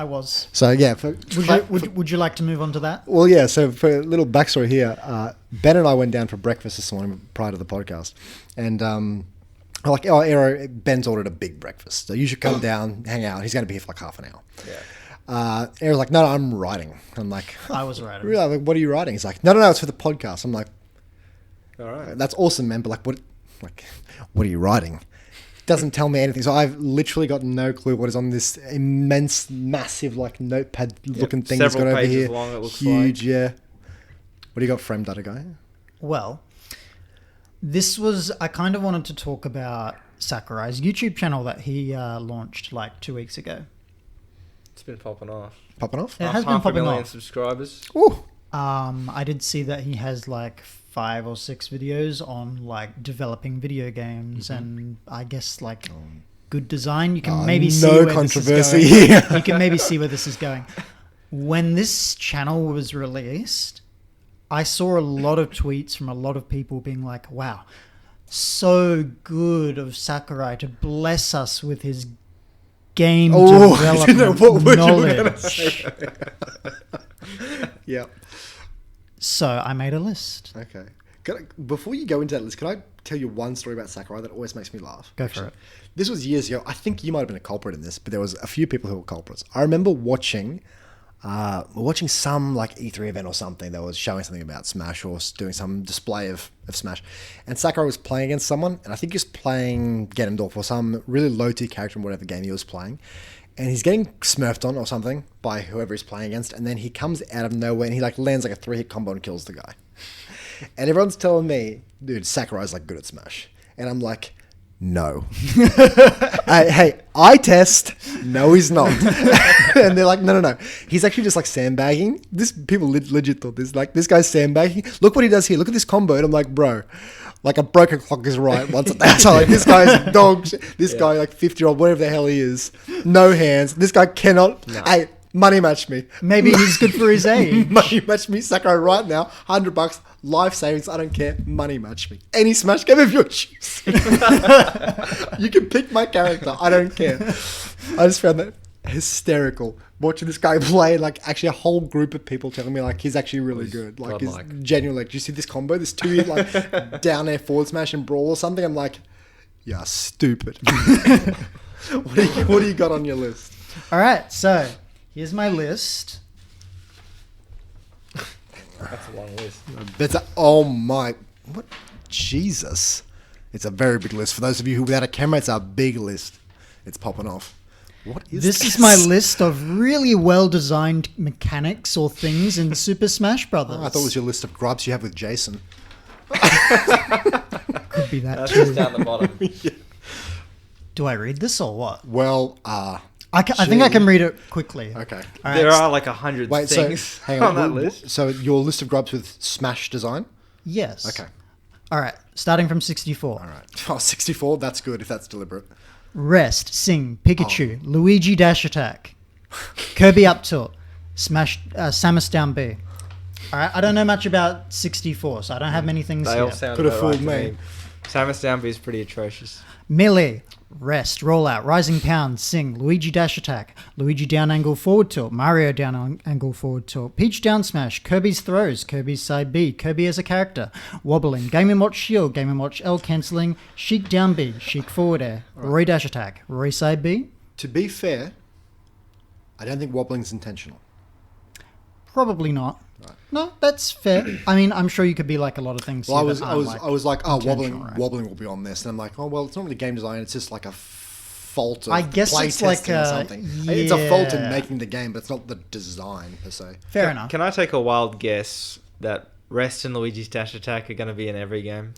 was. So, yeah. Would you like to move on to that? Well, yeah, so for a little backstory here, Ben and I went down for breakfast this morning prior to the podcast. And I'm like, oh, Aero, Ben's ordered a big breakfast. So you should come down, hang out. He's going to be here for like half an hour. Yeah. Aero's like, no, I'm writing. I'm like, I was writing. really? I'm like, what are you writing? He's like, no, it's for the podcast. I'm like, All right. that's awesome, man. But what are you writing? Doesn't tell me anything. So I've literally got no clue what is on this immense, massive, like notepad looking thing that's got Several over pages here. long, it looks Huge, like. yeah. What do you got framed out, guy? Well, I kind of wanted to talk about Sakurai's YouTube channel that he launched like 2 weeks ago. It's been popping off. Popping off? It has been Half a popping million off. subscribers. Ooh. I did see that he has like 5 or 6 videos on like developing video games and I guess like good design. You can maybe see no where controversy this is here. going. You can maybe see where this is going. When this channel was released, I saw a lot of tweets from a lot of people being like, wow, so good of Sakurai to bless us with his game I didn't know development what word you were gonna knowledge. say. Yeah. So I made a list. Okay. Before you go into that list, can I tell you one story about Sakurai that always makes me laugh? Go for it. This was years ago. I think you might have been a culprit in this, but there was a few people who were culprits. I remember watching some like E3 event or something that was showing something about Smash or doing some display of Smash. And Sakurai was playing against someone, and I think he was playing Ganondorf or some really low-tier character in whatever game he was playing. And he's getting smurfed on or something by whoever he's playing against, and then he comes out of nowhere and he like lands like a 3-hit combo and kills the guy. And everyone's telling me, dude, Sakurai's like good at Smash. And I'm like, no. Hey, I test. No, he's not. And they're like, no. He's actually just like sandbagging. People legit thought this. Like, this guy's sandbagging. Look what he does here. Look at this combo. And I'm like, bro, like a broken clock is right once at that. So like, this guy's dog shit. This guy, like 50-year-old, whatever the hell he is, no hands. This guy cannot. No. Hey, Money match me. Maybe he's good for his age. Money match me, Sakurai, right now. $100, life savings. I don't care. Money match me. Any Smash game of your choosing. You can pick my character. I don't care. I just found that hysterical. Watching this guy play, like, actually a whole group of people telling me, like, he's actually really good. Like, he's genuinely, like, do you see this combo? This 2-hit, like, down air forward smash and brawl or something? I'm like, yeah, stupid. What do you got on your list? All right, so here's my list. That's a long list. Oh my, what? Jesus. It's a very big list. For those of you who without a camera, it's a big list. It's popping off. What is this? This is my list of really well-designed mechanics or things in Super Smash Brothers. Oh, I thought it was your list of grubs you have with Jason. Could be that That's too. just down the bottom. Yeah. Do I read this or what? Well, I think I can read it quickly. Okay. All right, There are like 100 Wait, things so hang on that list. So your list of grubs with Smash design? Yes. Okay. All right, starting from 64. All right. Oh, 64, that's good if that's deliberate. Rest, Sing, Pikachu, Luigi Dash Attack, Kirby Up Tilt, Smash, Samus Down B. All right, I don't know much about 64, so I don't have many things They here. all sound Could have about fooled right to me. Samus Down B is pretty atrocious. Melee, Rest, Rollout, Rising Pound, Sing, Luigi Dash Attack, Luigi Down Angle Forward Tilt, Mario Down Angle Forward Tilt, Peach Down Smash, Kirby's Throws, Kirby's Side B, Kirby as a character, Wobbling, Game & Watch Shield, Game & Watch L Cancelling, Sheik Down B, Sheik Forward Air, Roy Dash Attack, Roy Side B. To be fair, I don't think wobbling's intentional. Probably not. Right. No, that's fair. I mean, I'm sure you could be like a lot of things. Well, I here was, that I aren't, was, I was like, oh, intentional, right? wobbling will be on this, and I'm like, oh, well, it's not really game design. It's just like a fault of I guess play it's like testing or something. It's a fault in making the game, but it's not the design per se. Fair enough. Can I take a wild guess that Rest and Luigi's Dash Attack are going to be in every game?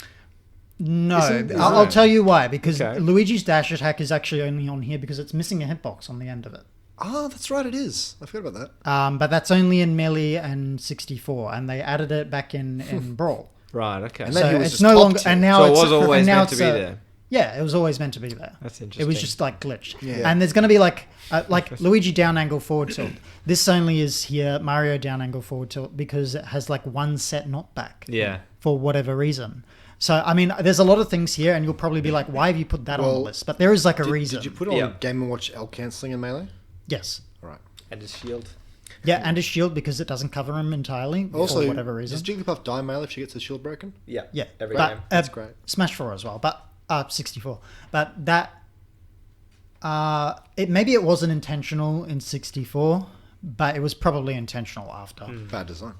No, Isn't- I'll tell you why. Because Okay. Luigi's Dash Attack is actually only on here because it's missing a hitbox on the end of it. Oh, that's right, it is. I forgot about that. But that's only in Melee and 64, and they added it back in Brawl. Right, okay. And then So he was it's just no top longer, tier. and now So it it's was always and now meant to it's be a- there. Yeah, it was always meant to be there. That's It interesting. was just like glitched. Yeah. And there's going to be like Luigi down angle forward tilt. This only is here Mario down angle forward tilt because it has like one set knockback. Yeah. For whatever reason. So I mean, there's a lot of things here, and you'll probably be like, "Why have you put that on the Well, list?" But there is like a reason. Did you put on Yeah. Game & Watch L cancelling and Melee? Yes. All right. And his shield. Yeah, and a shield because it doesn't cover him entirely Also, for whatever reason. does Jigglypuff die Melee if she gets the shield broken? Yeah. Yeah, Every but, game. That's great. Smash 4 as well, but 64. But that maybe it wasn't intentional in 64, but it was probably intentional after. Bad design.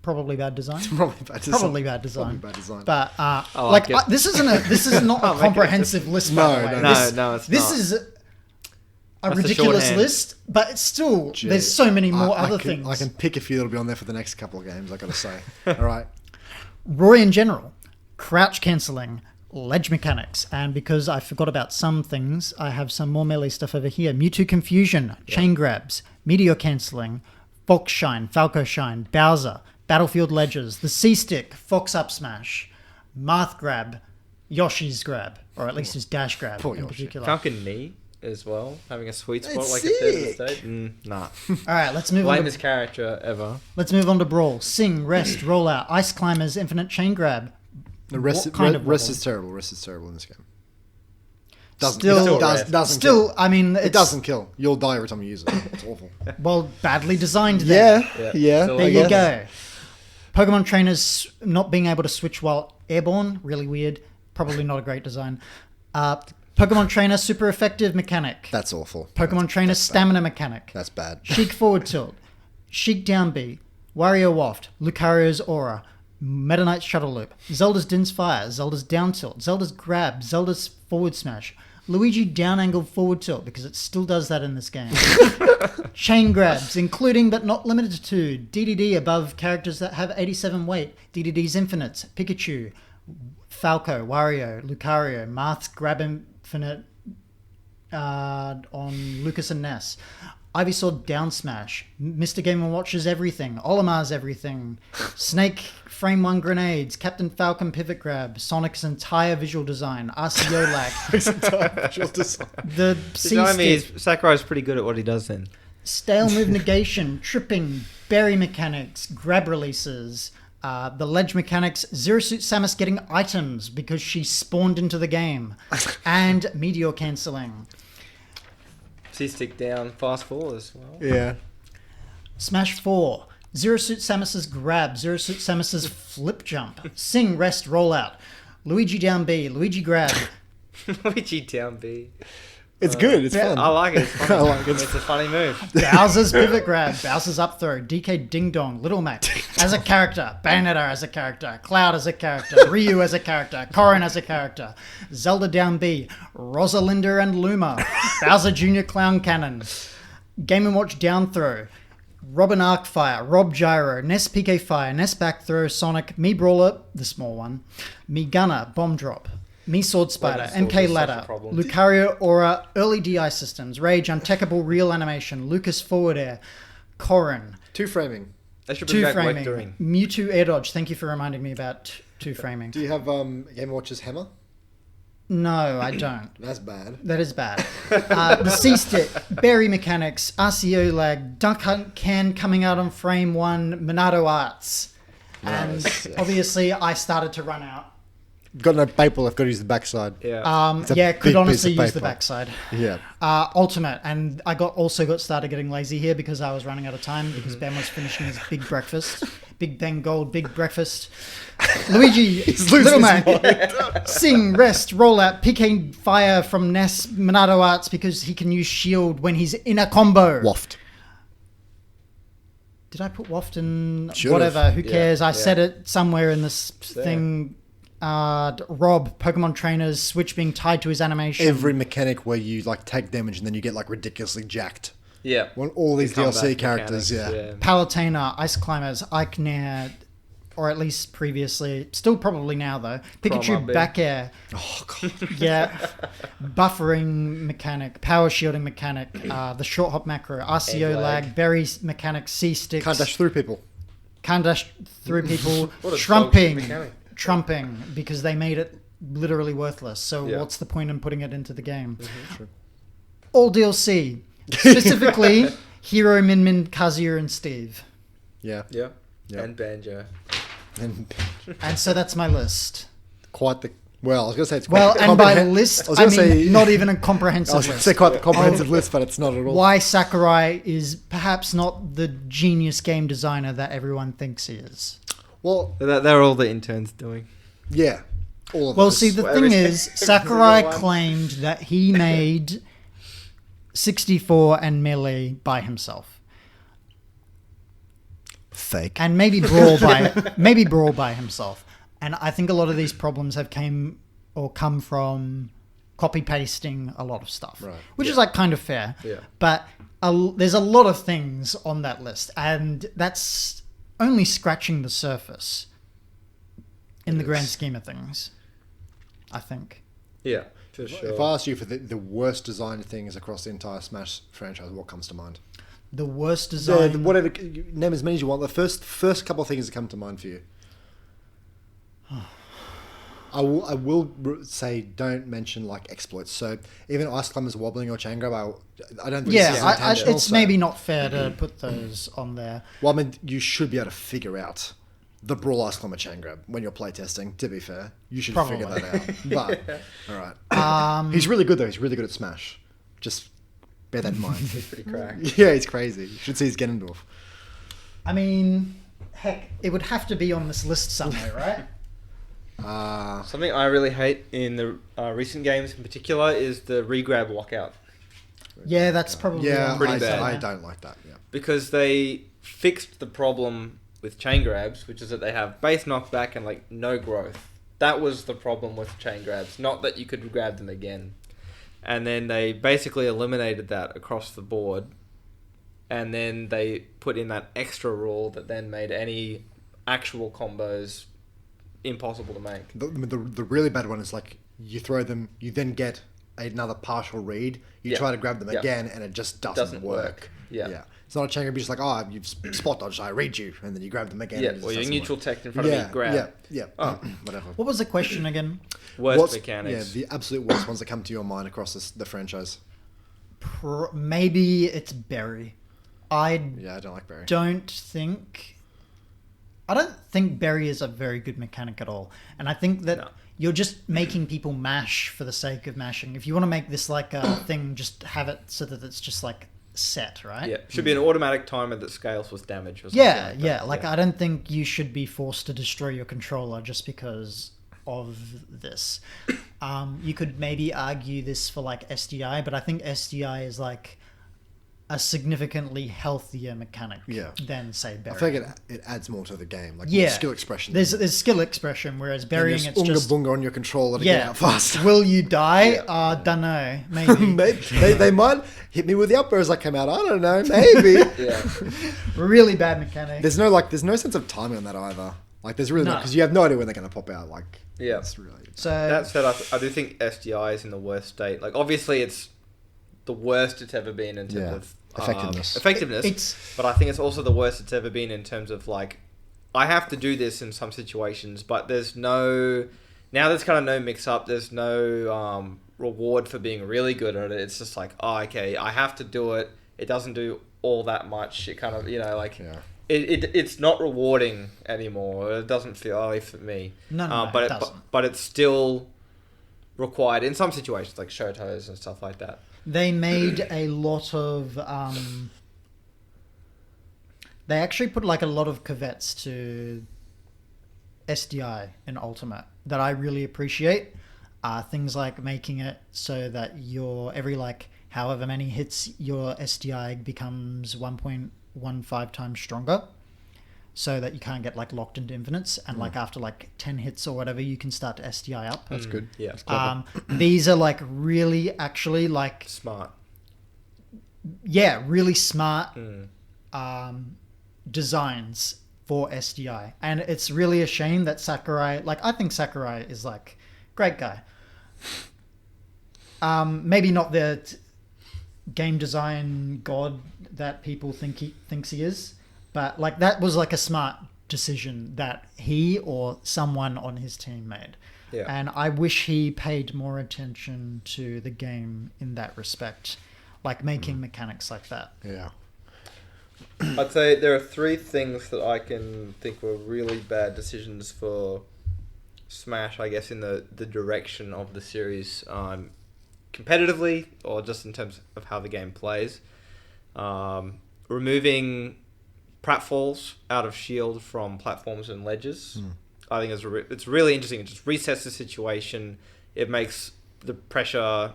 Probably bad design. Probably bad design. Probably bad design. Probably bad design. But like it. this is not a comprehensive list. By the way. No, it's this not. is a That's a ridiculous shorthand. list, but it's still Gee, there's so many more I other can, things. I can pick a few that'll be on there for the next couple of games, I gotta say. All right. Roy in general, crouch cancelling, ledge mechanics, and because I forgot about some things, I have some more melee stuff over here. Mewtwo confusion, chain grabs, meteor cancelling, Fox shine, Falco shine, Bowser, battlefield ledges, the C-stick, Fox up smash, Marth grab, Yoshi's grab, or at least his dash grab Poor in Yoshi. particular. Falcon knee as well, having a sweet spot It's like a third of the sick. state. Nah. All right, let's move on. Lamest character ever. Let's move on to Brawl. Sing, Rest, Rollout, Ice Climbers, Infinite Chain Grab. The rest, What kind of rest wobble? is terrible. Rest is terrible in this game. Still- doesn't Still, kill. I mean, It doesn't kill. You'll die every time you use it. It's awful. well, badly designed then. Yeah. There you go. Pokemon trainers not being able to switch while airborne, really weird. Probably not a great design. Pokemon trainer super effective mechanic. That's awful. Pokemon trainer that's bad. stamina mechanic. That's bad. Sheik forward tilt. Sheik down B. Wario waft. Lucario's aura. Meta Knight's shuttle loop. Zelda's Din's fire. Zelda's down tilt. Zelda's grab. Zelda's forward smash. Luigi down angle forward tilt because it still does that in this game. Chain grabs, including but not limited to DDD above characters that have 87 weight. DDD's infinites. Pikachu, Falco, Wario, Lucario, Marth's grab infinite on Lucas and Ness. Ivysaur down smash. Mr. Game & Watch's everything. Olimar's everything. Snake frame 1 grenades. Captain Falcon pivot grab. Sonic's entire visual design. RCO lag. The C-stick. Sakurai's pretty good at what he does then. Stale move negation. Tripping. Berry mechanics. Grab releases. The ledge mechanics. Zero Suit Samus getting items because she spawned into the game. And meteor cancelling. C-stick down, fast forward as well. Yeah. Smash 4. Zero Suit Samus's grab. Zero Suit Samus's flip jump. Sing, rest, roll out. Luigi down B. Luigi grab. Luigi down B. It's good. It's fun. I like it. It's funny. I like it. It's a funny move. Bowser's pivot grab. Bowser's up throw. DK Ding Dong. Little Mac as a character. Bayonetta as a character. Cloud as a character. Ryu as a character. Corrin as a character. Zelda down B. Rosalinda and Luma. Bowser Jr. Clown Cannon. Game & Watch down throw. Robin Arcfire. Rob Gyro. Ness PK Fire. Ness back throw. Sonic. Me Brawler, the small one. Me Gunner. Bomb drop. Me Sword Spider, MK Ladder, Lucario Aura, Early DI Systems, Rage, Untechable Real Animation, Lucas Forward Air, Corrin. Two framing. They should bring back framing. vectoring. Mewtwo Air Dodge, thank you for reminding me about two framing. Do you have Game & Watch's hammer? No, I don't. That's bad. That is bad. The C-Stick, Berry Mechanics, RCO Lag, Dunk Hunt Can coming out on frame 1, Monado Arts. And obviously I started to run out. Got no paper left, got to use the backside. Yeah. Could honestly use the backside. Yeah. Ultimate, and I also got started getting lazy here because I was running out of time because Ben was finishing his big breakfast. Big Ben Gold, big breakfast. Luigi, Little Mac, Sing, Rest, Roll Out, PK Fire from Ness, Monado Arts because he can use Shield when he's in a combo. Waft. Did I put Waft in? Should've. Whatever, who cares? I said it somewhere in this thing. Rob, Pokemon trainers, Switch being tied to his animation. Every mechanic where you like take damage and then you get like ridiculously jacked. Yeah. When all these DLC characters, Palutena, Ice Climbers, Eichner, or at least previously, still probably now though. Pikachu back air. Oh god. Yeah. Buffering mechanic, power shielding mechanic, the short hop macro, RCO lag, berry mechanic, C sticks. Can't dash through people. Can't dash through people. What a Trumping because they made it literally worthless. So what's the point in putting it into the game? True. All DLC. Specifically, Hero, Min, Kazuya, and Steve. Yeah. Yeah. Yeah. And Banjo. And so that's my list. Quite the... Well, I was going to say it's Well, quite and by list, I mean not even a I comprehensive was going to list. say quite the comprehensive list, but it's not at all. Why Sakurai is perhaps not the genius game designer that everyone thinks he is. Well, They're all the interns doing. yeah. All of Well, those. see, the thing is, Sakurai claimed that he made 64 and Melee by himself. Fake. And maybe Brawl by himself. And I think a lot of these problems have come from copy pasting a lot of stuff, Right. which is like kind of fair. Yeah. But there's a lot of things on that list, and that's only scratching the surface in the grand scheme of things, I think. Yeah, for sure. If I asked you for the worst designed things across the entire Smash franchise, what comes to mind? The worst design. Whatever, name as many as you want. The first couple of things that come to mind for you. I will say don't mention like exploits. So even Ice Climbers wobbling or chain grab, I don't think it's maybe not fair to put those on there. Well, I mean, you should be able to figure out the Brawl Ice Climber chain grab when you're playtesting. To be fair, you should figure that out. But all right, he's really good though. He's really good at Smash. Just bear that in mind. He's pretty cracked. Yeah, he's crazy. You should see his Ganondorf. I mean, heck, it would have to be on this list somewhere, right? Something I really hate in the recent games in particular is the regrab lockout. Yeah, that's probably pretty bad. I don't like that. Yeah, Because they fixed the problem with chain grabs, which is that they have base knockback and like no growth. That was the problem with chain grabs, not that you could grab them again. And then they basically eliminated that across the board. And then they put in that extra rule that then made any actual combos impossible to make. the really bad one is like you throw them, you then get another partial read, you Yeah. try to grab them Yeah. again, and it just doesn't Doesn't work. work. Yeah. It's not a chain grab. You're just like, oh, you've spot dodged. I read you, and then you grab them again. Yeah, and it just or your doesn't neutral work. tech in front of me, grab. Yeah. Oh. Whatever. What was the question again? Worst mechanics. Yeah, the absolute worst ones that come to your mind across the franchise. Maybe it's Berry. I Yeah, I don't like Barry. I don't think Berry is a very good mechanic at all. And I think that No. you're just making people mash for the sake of mashing. If you want to make this like a thing, just have it so that it's just like set, right? Yeah, should be an automatic timer that scales with damage or something Yeah, like yeah. that. Like, I don't think you should be forced to destroy your controller just because of this. You could maybe argue this for like SDI, but I think SDI is like a significantly healthier mechanic than, say, I burying. feel like it adds more to the game, like Yeah. more skill expression. There's skill expression, whereas burying it's unga just... bunga on your controller to get out faster. Will you die? Dunno. Maybe. Maybe they might hit me with the up as I come out. I don't know. Maybe. Yeah. Really bad mechanic. There's no sense of timing on that either. Like there's really No. because you have no idea when they're going to pop out. Like Yeah. it's really So That said, I do think SDI is in the worst state. Like, obviously, it's the worst it's ever been in terms Yeah. of Effectiveness. it's but I think it's also the worst it's ever been in terms of, like, I have to do this in some situations, but there's kind of no mix-up. There's no reward for being really good at it. It's just like, oh, okay, I have to do it. It doesn't do all that much. It kind of, like... Yeah. It's not rewarding anymore. It doesn't feel, at least for me. No, but it doesn't. But it's still required in some situations, like Shotos and stuff like that. They made a lot of... they actually put like a lot of caveats to SDI in Ultimate that I really appreciate. Things like making it so that every like however many hits, your SDI becomes 1.15 times stronger, so that you can't get like locked into infinites, and like after like 10 hits or whatever, you can start to SDI up. That's good. Yeah. These are like really actually like Smart. really smart designs for SDI, and it's really a shame that Sakurai, like, I think Sakurai is like great guy. Maybe not the game design god that people thinks he is, but like that was like a smart decision that he or someone on his team made. Yeah. And I wish he paid more attention to the game in that respect, like making mechanics like that. Yeah. I'd say there are 3 things that I can think were really bad decisions for Smash, I guess, in the direction of the series, competitively or just in terms of how the game plays. Removing pratfalls out of Shield from platforms and ledges. I think it's really interesting. It just resets the situation. It makes the pressure...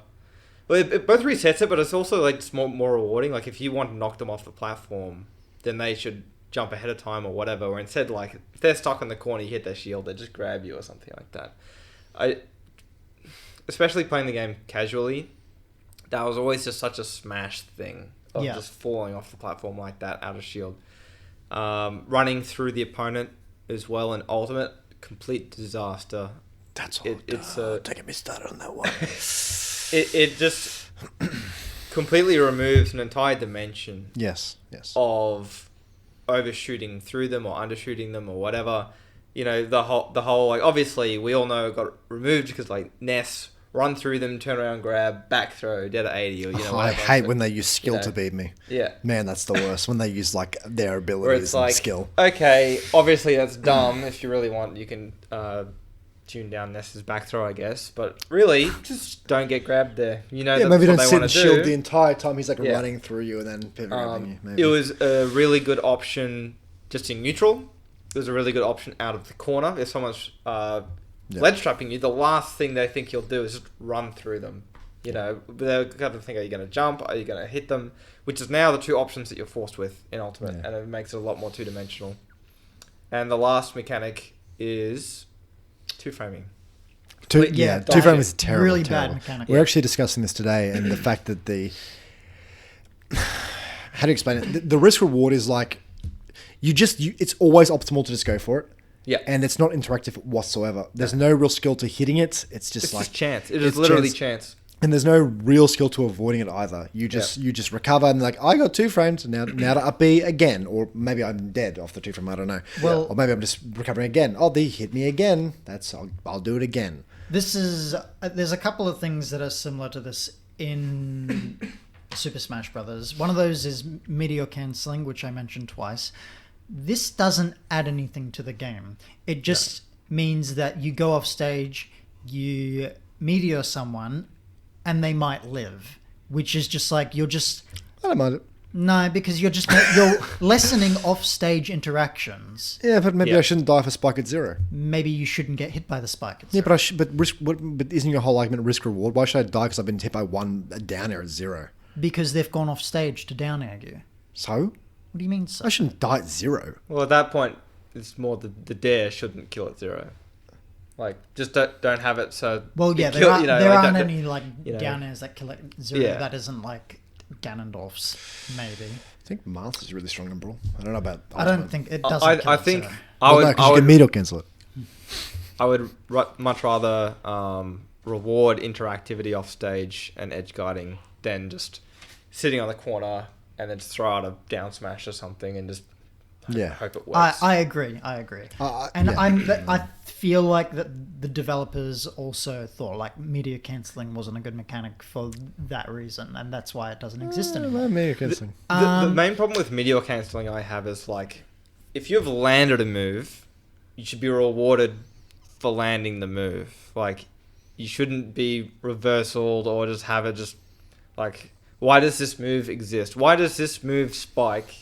Well, it both resets it, but it's also like just more rewarding. Like, if you want to knock them off the platform, then they should jump ahead of time or whatever. Or instead, like, if they're stuck in the corner, you hit their shield, they just grab you or something like that. Especially playing the game casually, that was always just such a Smash thing of just falling off the platform like that out of shield. Running through the opponent as well in Ultimate, complete disaster. That's all. It's don't get me started on that one. It just completely removes an entire dimension yes. of overshooting through them or undershooting them or whatever. The whole like, obviously we all know it got removed because like Ness, run through them, turn around, grab, back throw, dead at 80 or I whatever. hate when they use skill to beat me. Yeah. Man, that's the worst. When they use like their Where abilities it's and like, skill. okay, obviously that's dumb. If you really want, you can tune down Ness's back throw, I guess. But really, just don't get grabbed there. That's Maybe what don't they sit want and to shield do. the entire time he's like Yeah. running through you and then pivot grabbing you. Maybe. It was a really good option just in neutral. It was a really good option out of the corner. If someone's ledge trapping you, the last thing they think you'll do is just run through them. They're going to think, are you going to jump? Are you going to hit them? Which is now the 2 options that you're forced with in Ultimate, and it makes it a lot more 2-dimensional. And the last mechanic is 2-framing. Two-frame is terrible. Really terrible. bad mechanic. We're actually discussing this today, and the fact that how do you explain it? The risk reward is like it's always optimal to just go for it. Yeah. And it's not interactive whatsoever. There's no real skill to hitting it. It's just It's like just chance. It is literally chance. And there's no real skill to avoiding it either. You just recover and like, I got 2 frames, and now to up B again. Or maybe I'm dead off the 2 frame, I don't know. Well- or maybe I'm just recovering again. Oh, they hit me again. I'll do it again. This is there's a couple of things that are similar to this in Super Smash Brothers. One of those is meteor cancelling, which I mentioned twice. This doesn't add anything to the game. It just means that you go off stage, you meteor someone, and they might live, which is just like you're just I don't mind it. no, because you're lessening off-stage interactions. Yeah, but maybe I shouldn't die for Spike at 0. Maybe you shouldn't get hit by the spike. Yeah, but isn't your whole argument risk reward? Why should I die because I've been hit by a down air at 0? Because they've gone off stage to down air you. So? What do you mean, so? I shouldn't die at 0. Well, at that point, it's more the dare shouldn't kill at 0. Like, just don't have it so... Well, yeah, there aren't any down airs that kill at 0. Yeah. That isn't like Ganondorf's, maybe. I think Master's really strong in Brawl. I don't know about... I don't think it doesn't kill I at think 0. you can meteor cancel it. I would much rather reward interactivity off stage and edge guarding than just sitting on the corner and then just throw out a down smash or something and just hope it works. I agree. I feel like that the developers also thought like meteor cancelling wasn't a good mechanic for that reason, and that's why it doesn't exist anymore. Meteor cancelling. The main problem with meteor cancelling I have is like, if you have landed a move, you should be rewarded for landing the move. Like, you shouldn't be reversaled or just have it just like, why does this move exist? Why does this move spike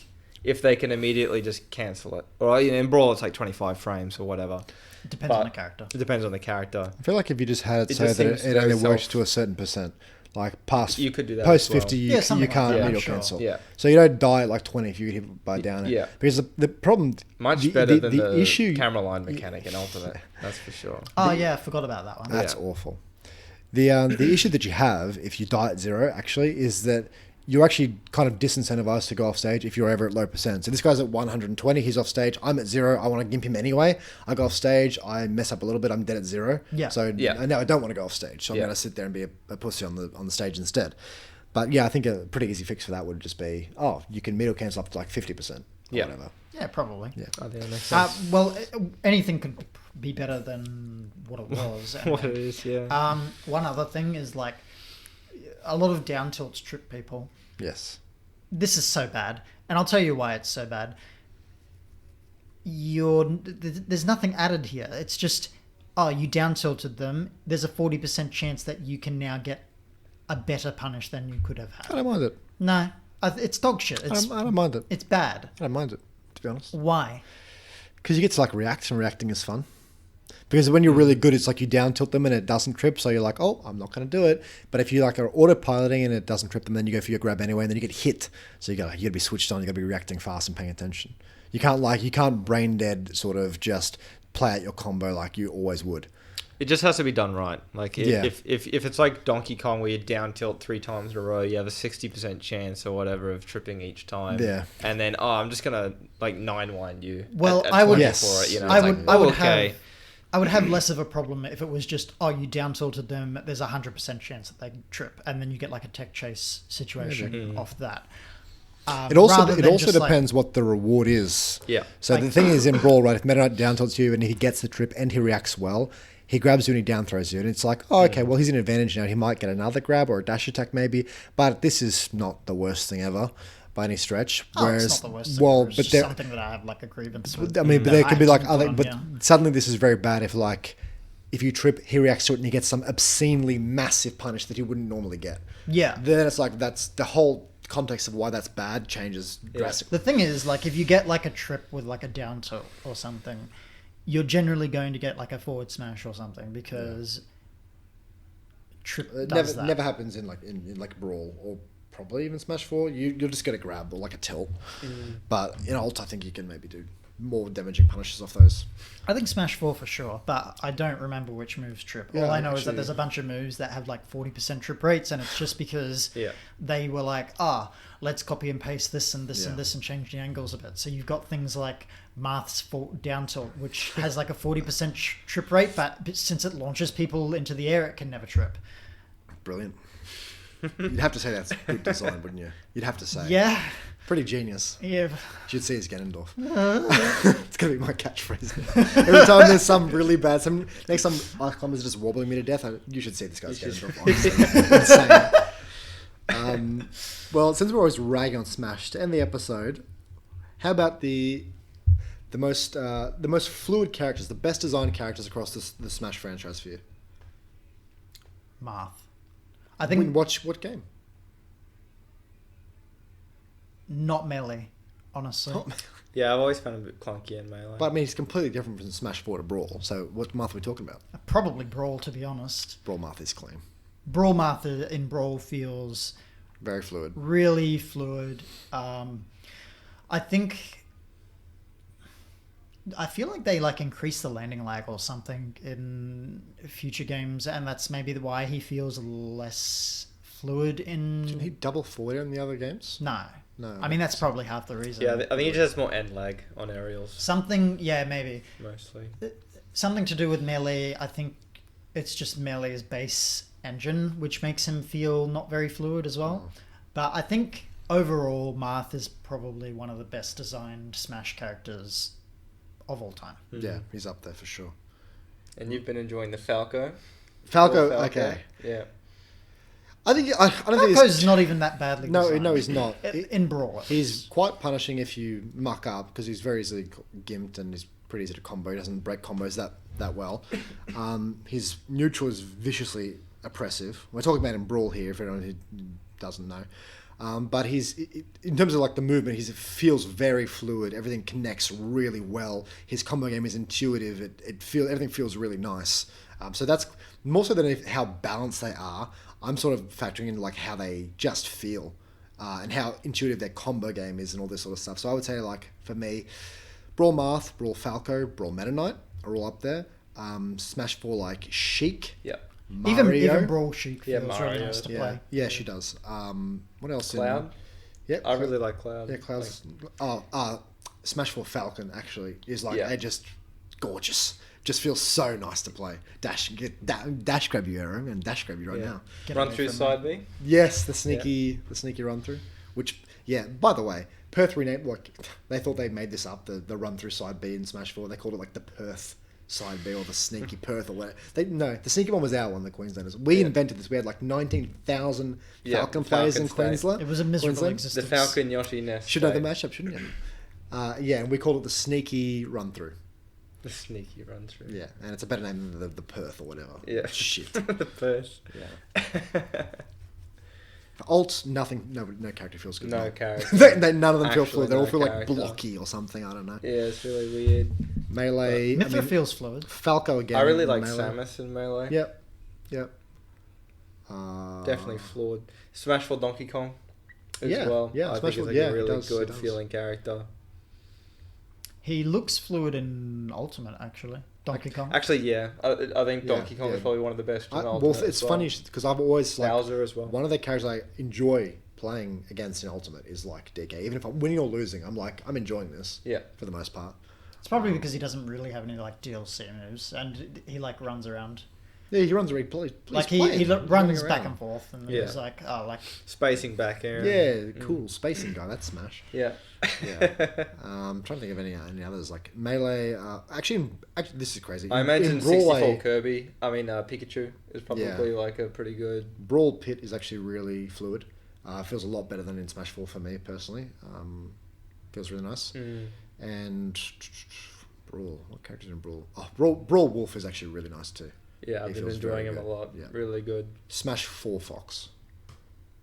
if they can immediately just cancel it? Or in Brawl, it's like 25 frames or whatever. It depends on the character. It depends on the character. I feel like if you just had it so just that seems it very only works to a certain percent. Like past You could do that post as well. 50, Yeah, you something can't like that, meteor sure. cancel. Yeah. So you don't die at like 20 if you get hit by down. Yeah. Because the problem... Much better than the issue, camera line mechanic in Ultimate. That's for sure. Oh yeah, I forgot about that one. That's awful. The issue that you have if you die at 0 actually is that you're actually kind of disincentivized to go off stage if you're ever at low percent. So this guy's at 120, he's off stage, I'm at 0, I want to gimp him anyway. I go off stage, I mess up a little bit, I'm dead at 0. Yeah. So now I don't want to go off stage, so I'm going to sit there and be a pussy on the stage instead. But yeah, I think a pretty easy fix for that would just be, you can meteor cancel up to like 50% or whatever. Yeah, probably. Yeah. I think that makes sense. Well, anything could be better than what it was. And, What it is, yeah. one other thing is like a lot of down tilts trip people. Yes. This is so bad, and I'll tell you why it's so bad. There's nothing added here. It's just, you down tilted them. There's a 40% chance that you can now get a better punish than you could have had. I don't mind it. No, it's dog shit. I don't mind it. It's bad. I don't mind it, to be honest. Why? Because you get to like react, and reacting is fun. Because when you're really good, it's like you down tilt them and it doesn't trip, so you're like, oh, I'm not going to do it. But if you like are autopiloting and it doesn't trip them, then you go for your grab anyway, and then you get hit. So you got to be switched on. You got to be reacting fast and paying attention. You can't brain dead sort of just play out your combo like you always would. It just has to be done right. Like if it's like Donkey Kong where you down tilt 3 times in a row, you have a 60% chance or whatever of tripping each time. Yeah. And then I'm just gonna like 9-wind you. Well, at I would. 20 Yes. for it, you know? I would have less of a problem if it was just, you down tilted them, there's a 100% chance that they trip, and then you get like a tech chase situation off that. It also depends what the reward is. Yeah. So the thing is in Brawl, right, if Meta Knight down tilts you and he gets the trip and he reacts well, he grabs you and he down throws you, and it's like, okay, well, he's in advantage now. He might get another grab or a dash attack maybe, but this is not the worst thing ever by any stretch. Whereas, it's not the worst thing. It's just something that I have like a grievance with. I mean, but there could be like other, but on, suddenly this is very bad if you trip, he reacts to it and he gets some obscenely massive punish that he wouldn't normally get. Yeah. Then it's like, that's the whole context of why that's bad changes drastically. The thing is, like, if you get like a trip with like a down tilt or something, you're generally going to get like a forward smash or something because trip does that. Never happens in like Brawl or probably even Smash 4. You'll just get a grab or like a tilt. But in Ult, I think you can maybe do more damaging punishes off those. I think Smash 4 for sure, but I don't remember which moves trip. All I know is that there's a bunch of moves that have like 40% trip rates, and it's just because they were like, let's copy and paste this and this and this and change the angles a bit. So you've got things like Marth's down tilt, which has like a 40% trip rate, but since it launches people into the air, it can never trip. brilliant. You'd have to say that's good design, wouldn't you? You'd have to say. Yeah. Pretty genius. Yeah. You should see his Ganondorf. It's going to be my catchphrase. Every time there's some really bad... next time Ice Climber's just wobbling me to death, you should see this guy's Ganondorf. Honestly. Insane. Well, since we're always ragging on Smash, to end the episode, how about the most fluid characters, the best designed characters across the Smash franchise for you? Marth. I think... What game? Not Melee, honestly. Yeah, I've always found it a bit clunky in Melee. But I mean, it's completely different from Smash 4 to Brawl. So what Marth are we talking about? Probably Brawl, to be honest. Brawl Marth is clean. Brawl Marth in Brawl feels... Very fluid. Really fluid. I feel like they increase the landing lag or something in future games, and that's maybe why he feels less fluid in... Didn't he double forward in the other games? No. No. I mean, that's probably half the reason. Yeah, I think he just has more end lag on aerials. Something, yeah, maybe. Mostly. Something to do with Melee. I think it's just Melee's base engine, which makes him feel not very fluid as well. But I think overall, Marth is probably one of the best designed Smash characters of all time. Yeah, he's up there for sure. And you've been enjoying the Falco? Falco, okay. Yeah. I don't think Falco's not even that badly designed. No, he's not. In Brawl. He's quite punishing if you muck up, because he's very easily gimped and he's pretty easy to combo. He doesn't break combos that well. His neutral is viciously oppressive. We're talking about in Brawl here, if anyone who doesn't know. But in terms of the movement, he feels very fluid. Everything connects really well. His combo game is intuitive. Everything feels really nice. So that's more so than how balanced they are. I'm sort of factoring in how they just feel and how intuitive their combo game is and all this sort of stuff. So I would say for me, Brawl Marth, Brawl Falco, Brawl Meta Knight are all up there. Smash 4 Sheik. Yeah. Mario. Even Brawl Sheik feels Mario, really nice to play. Yeah, she does. What else? Cloud. Yeah, I really like Cloud. Yeah, Cloud's. Smash 4 Falcon actually is just gorgeous. Just feels so nice to play. Dash grab you, Arrow, and dash grab you right now. Run through side B. Yes, the sneaky run through. Which, by the way, Perth renamed. They thought they made this up. The run through side B in Smash 4. They called it the Perth side B or the sneaky Perth or whatever. The sneaky one was our one, the Queenslanders. We invented this. We had 19,000 Falcon players in Queensland. It was a miserable existence. The Falcon Yoshi Nest. Should know the mashup, shouldn't you? And we called it the sneaky run through. The sneaky run through. Yeah, and it's a better name than the Perth or whatever. Yeah. Shit. The Perth. Yeah. For alt, nothing. No character feels good. No character. None of them feel fluid. They all feel character. blocky or something. I don't know. Yeah, it's really weird. Melee. Mithra feels fluid. Falco again. I really like Melee. Samus in Melee. Yep. Definitely flawed. Smash 4 Donkey Kong as well. Yeah, I Smash think 4, it's a it really does, good it does. feeling character. He looks fluid in Ultimate, actually. Donkey Kong. Actually, yeah. I think Donkey Kong is probably one of the best in Ultimate. It's funny because I've always Bowser as well. One of the characters I enjoy playing against in Ultimate is DK. Even if I'm winning or losing, I'm enjoying this. Yeah. For the most part. It's probably because he doesn't really have any DLC moves, and he runs around. Yeah, he runs around. He runs back and forth, and he's spacing back air. Yeah, cool spacing guy. That's Smash. Yeah. I'm trying to think of any others Melee. Actually, this is crazy. I imagine Brawl, 64 Kirby. Pikachu is probably a pretty good. Brawl Pit is actually really fluid. Feels a lot better than in Smash 4 for me personally. Feels really nice. And Brawl. What characters in Brawl? Oh, Brawl Wolf is actually really nice too. Yeah, I've been enjoying him a lot. Yeah. Really good. Smash 4 Fox.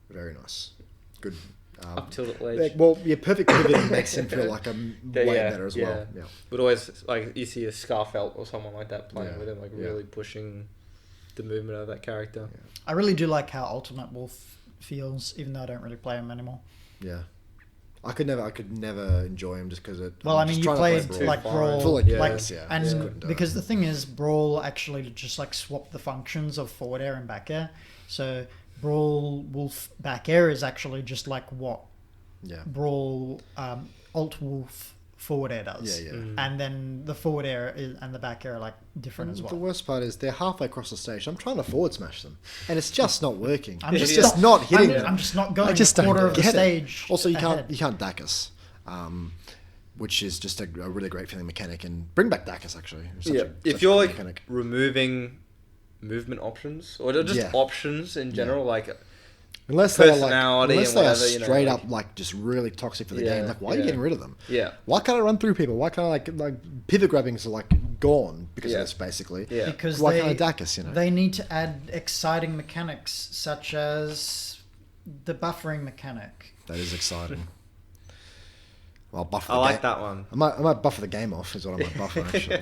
Very nice. Good. Up tilt ledge. Perfect pivot makes him feel like way better as well. Yeah. But always, you see a Scarfelt or someone like that playing with him, really pushing the movement of that character. Yeah. I really do like how Ultimate Wolf feels, even though I don't really play him anymore. Yeah. I could never enjoy him just because it. Well, you played Brawl, because the thing is, Brawl actually just swapped the functions of forward air and back air. So Brawl Wolf back air is actually just what Brawl Alt Wolf forward air does. Yeah, yeah. And then the forward air and the back air are like different as The well. worst part is they're halfway across the stage. I'm trying to forward smash them, and it's just not working. It's just not hitting them. I'm just not going I just a quarter don't of the get it. stage. Also, you ahead. can't Dacus, which is just a really great feeling mechanic. And bring back Dacus actually. If you're like removing movement options or just options in general, like unless they are personality unless and they are whatever, you know, straight like- up like just really toxic for the Yeah, game. Like, why are you getting rid of them? Yeah. Why can't I run through people? Why can't I like pivot grabbings are like gone because of this basically? Yeah. Because Why can't I Dacus? You know. they need to add exciting mechanics such as the buffering mechanic. That is exciting. Well, buffer. I like that one. I might buffer the game off. Is what I might buffer actually.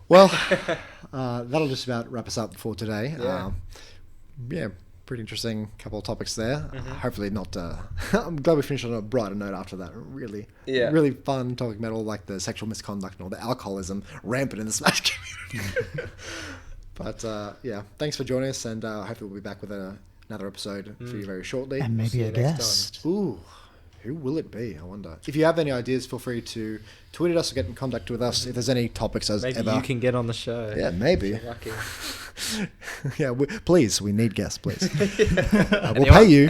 Well, that'll just about wrap us up for today. Yeah. Pretty interesting couple of topics there. Hopefully not. I'm glad we finished on a brighter note after that. Really, really fun talking about all like the sexual misconduct and all the alcoholism rampant in the Smash community. But thanks for joining us, and hopefully we'll be back with another episode for you very shortly. And maybe a guest. Ooh, who will it be? I wonder. If you have any ideas, feel free to tweet at us or get in contact with us. If there's any topics Maybe ever. you can get on the show. Yeah, maybe. If you're lucky. Yeah, please, we need guests, please. We'll pay you.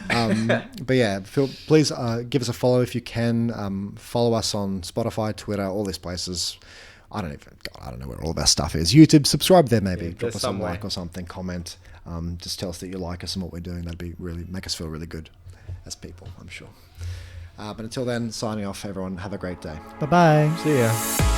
But yeah, please give us a follow if you can. Follow us on Spotify, Twitter, all these places. I don't know where all of our stuff is. YouTube, subscribe there maybe. Yeah, drop us a somewhere. like or something, comment. Just tell us that you like us and what we're doing. That'd be really make us feel really good as people, I'm sure. But until then, signing off, everyone. Have a great day. Bye bye. See ya.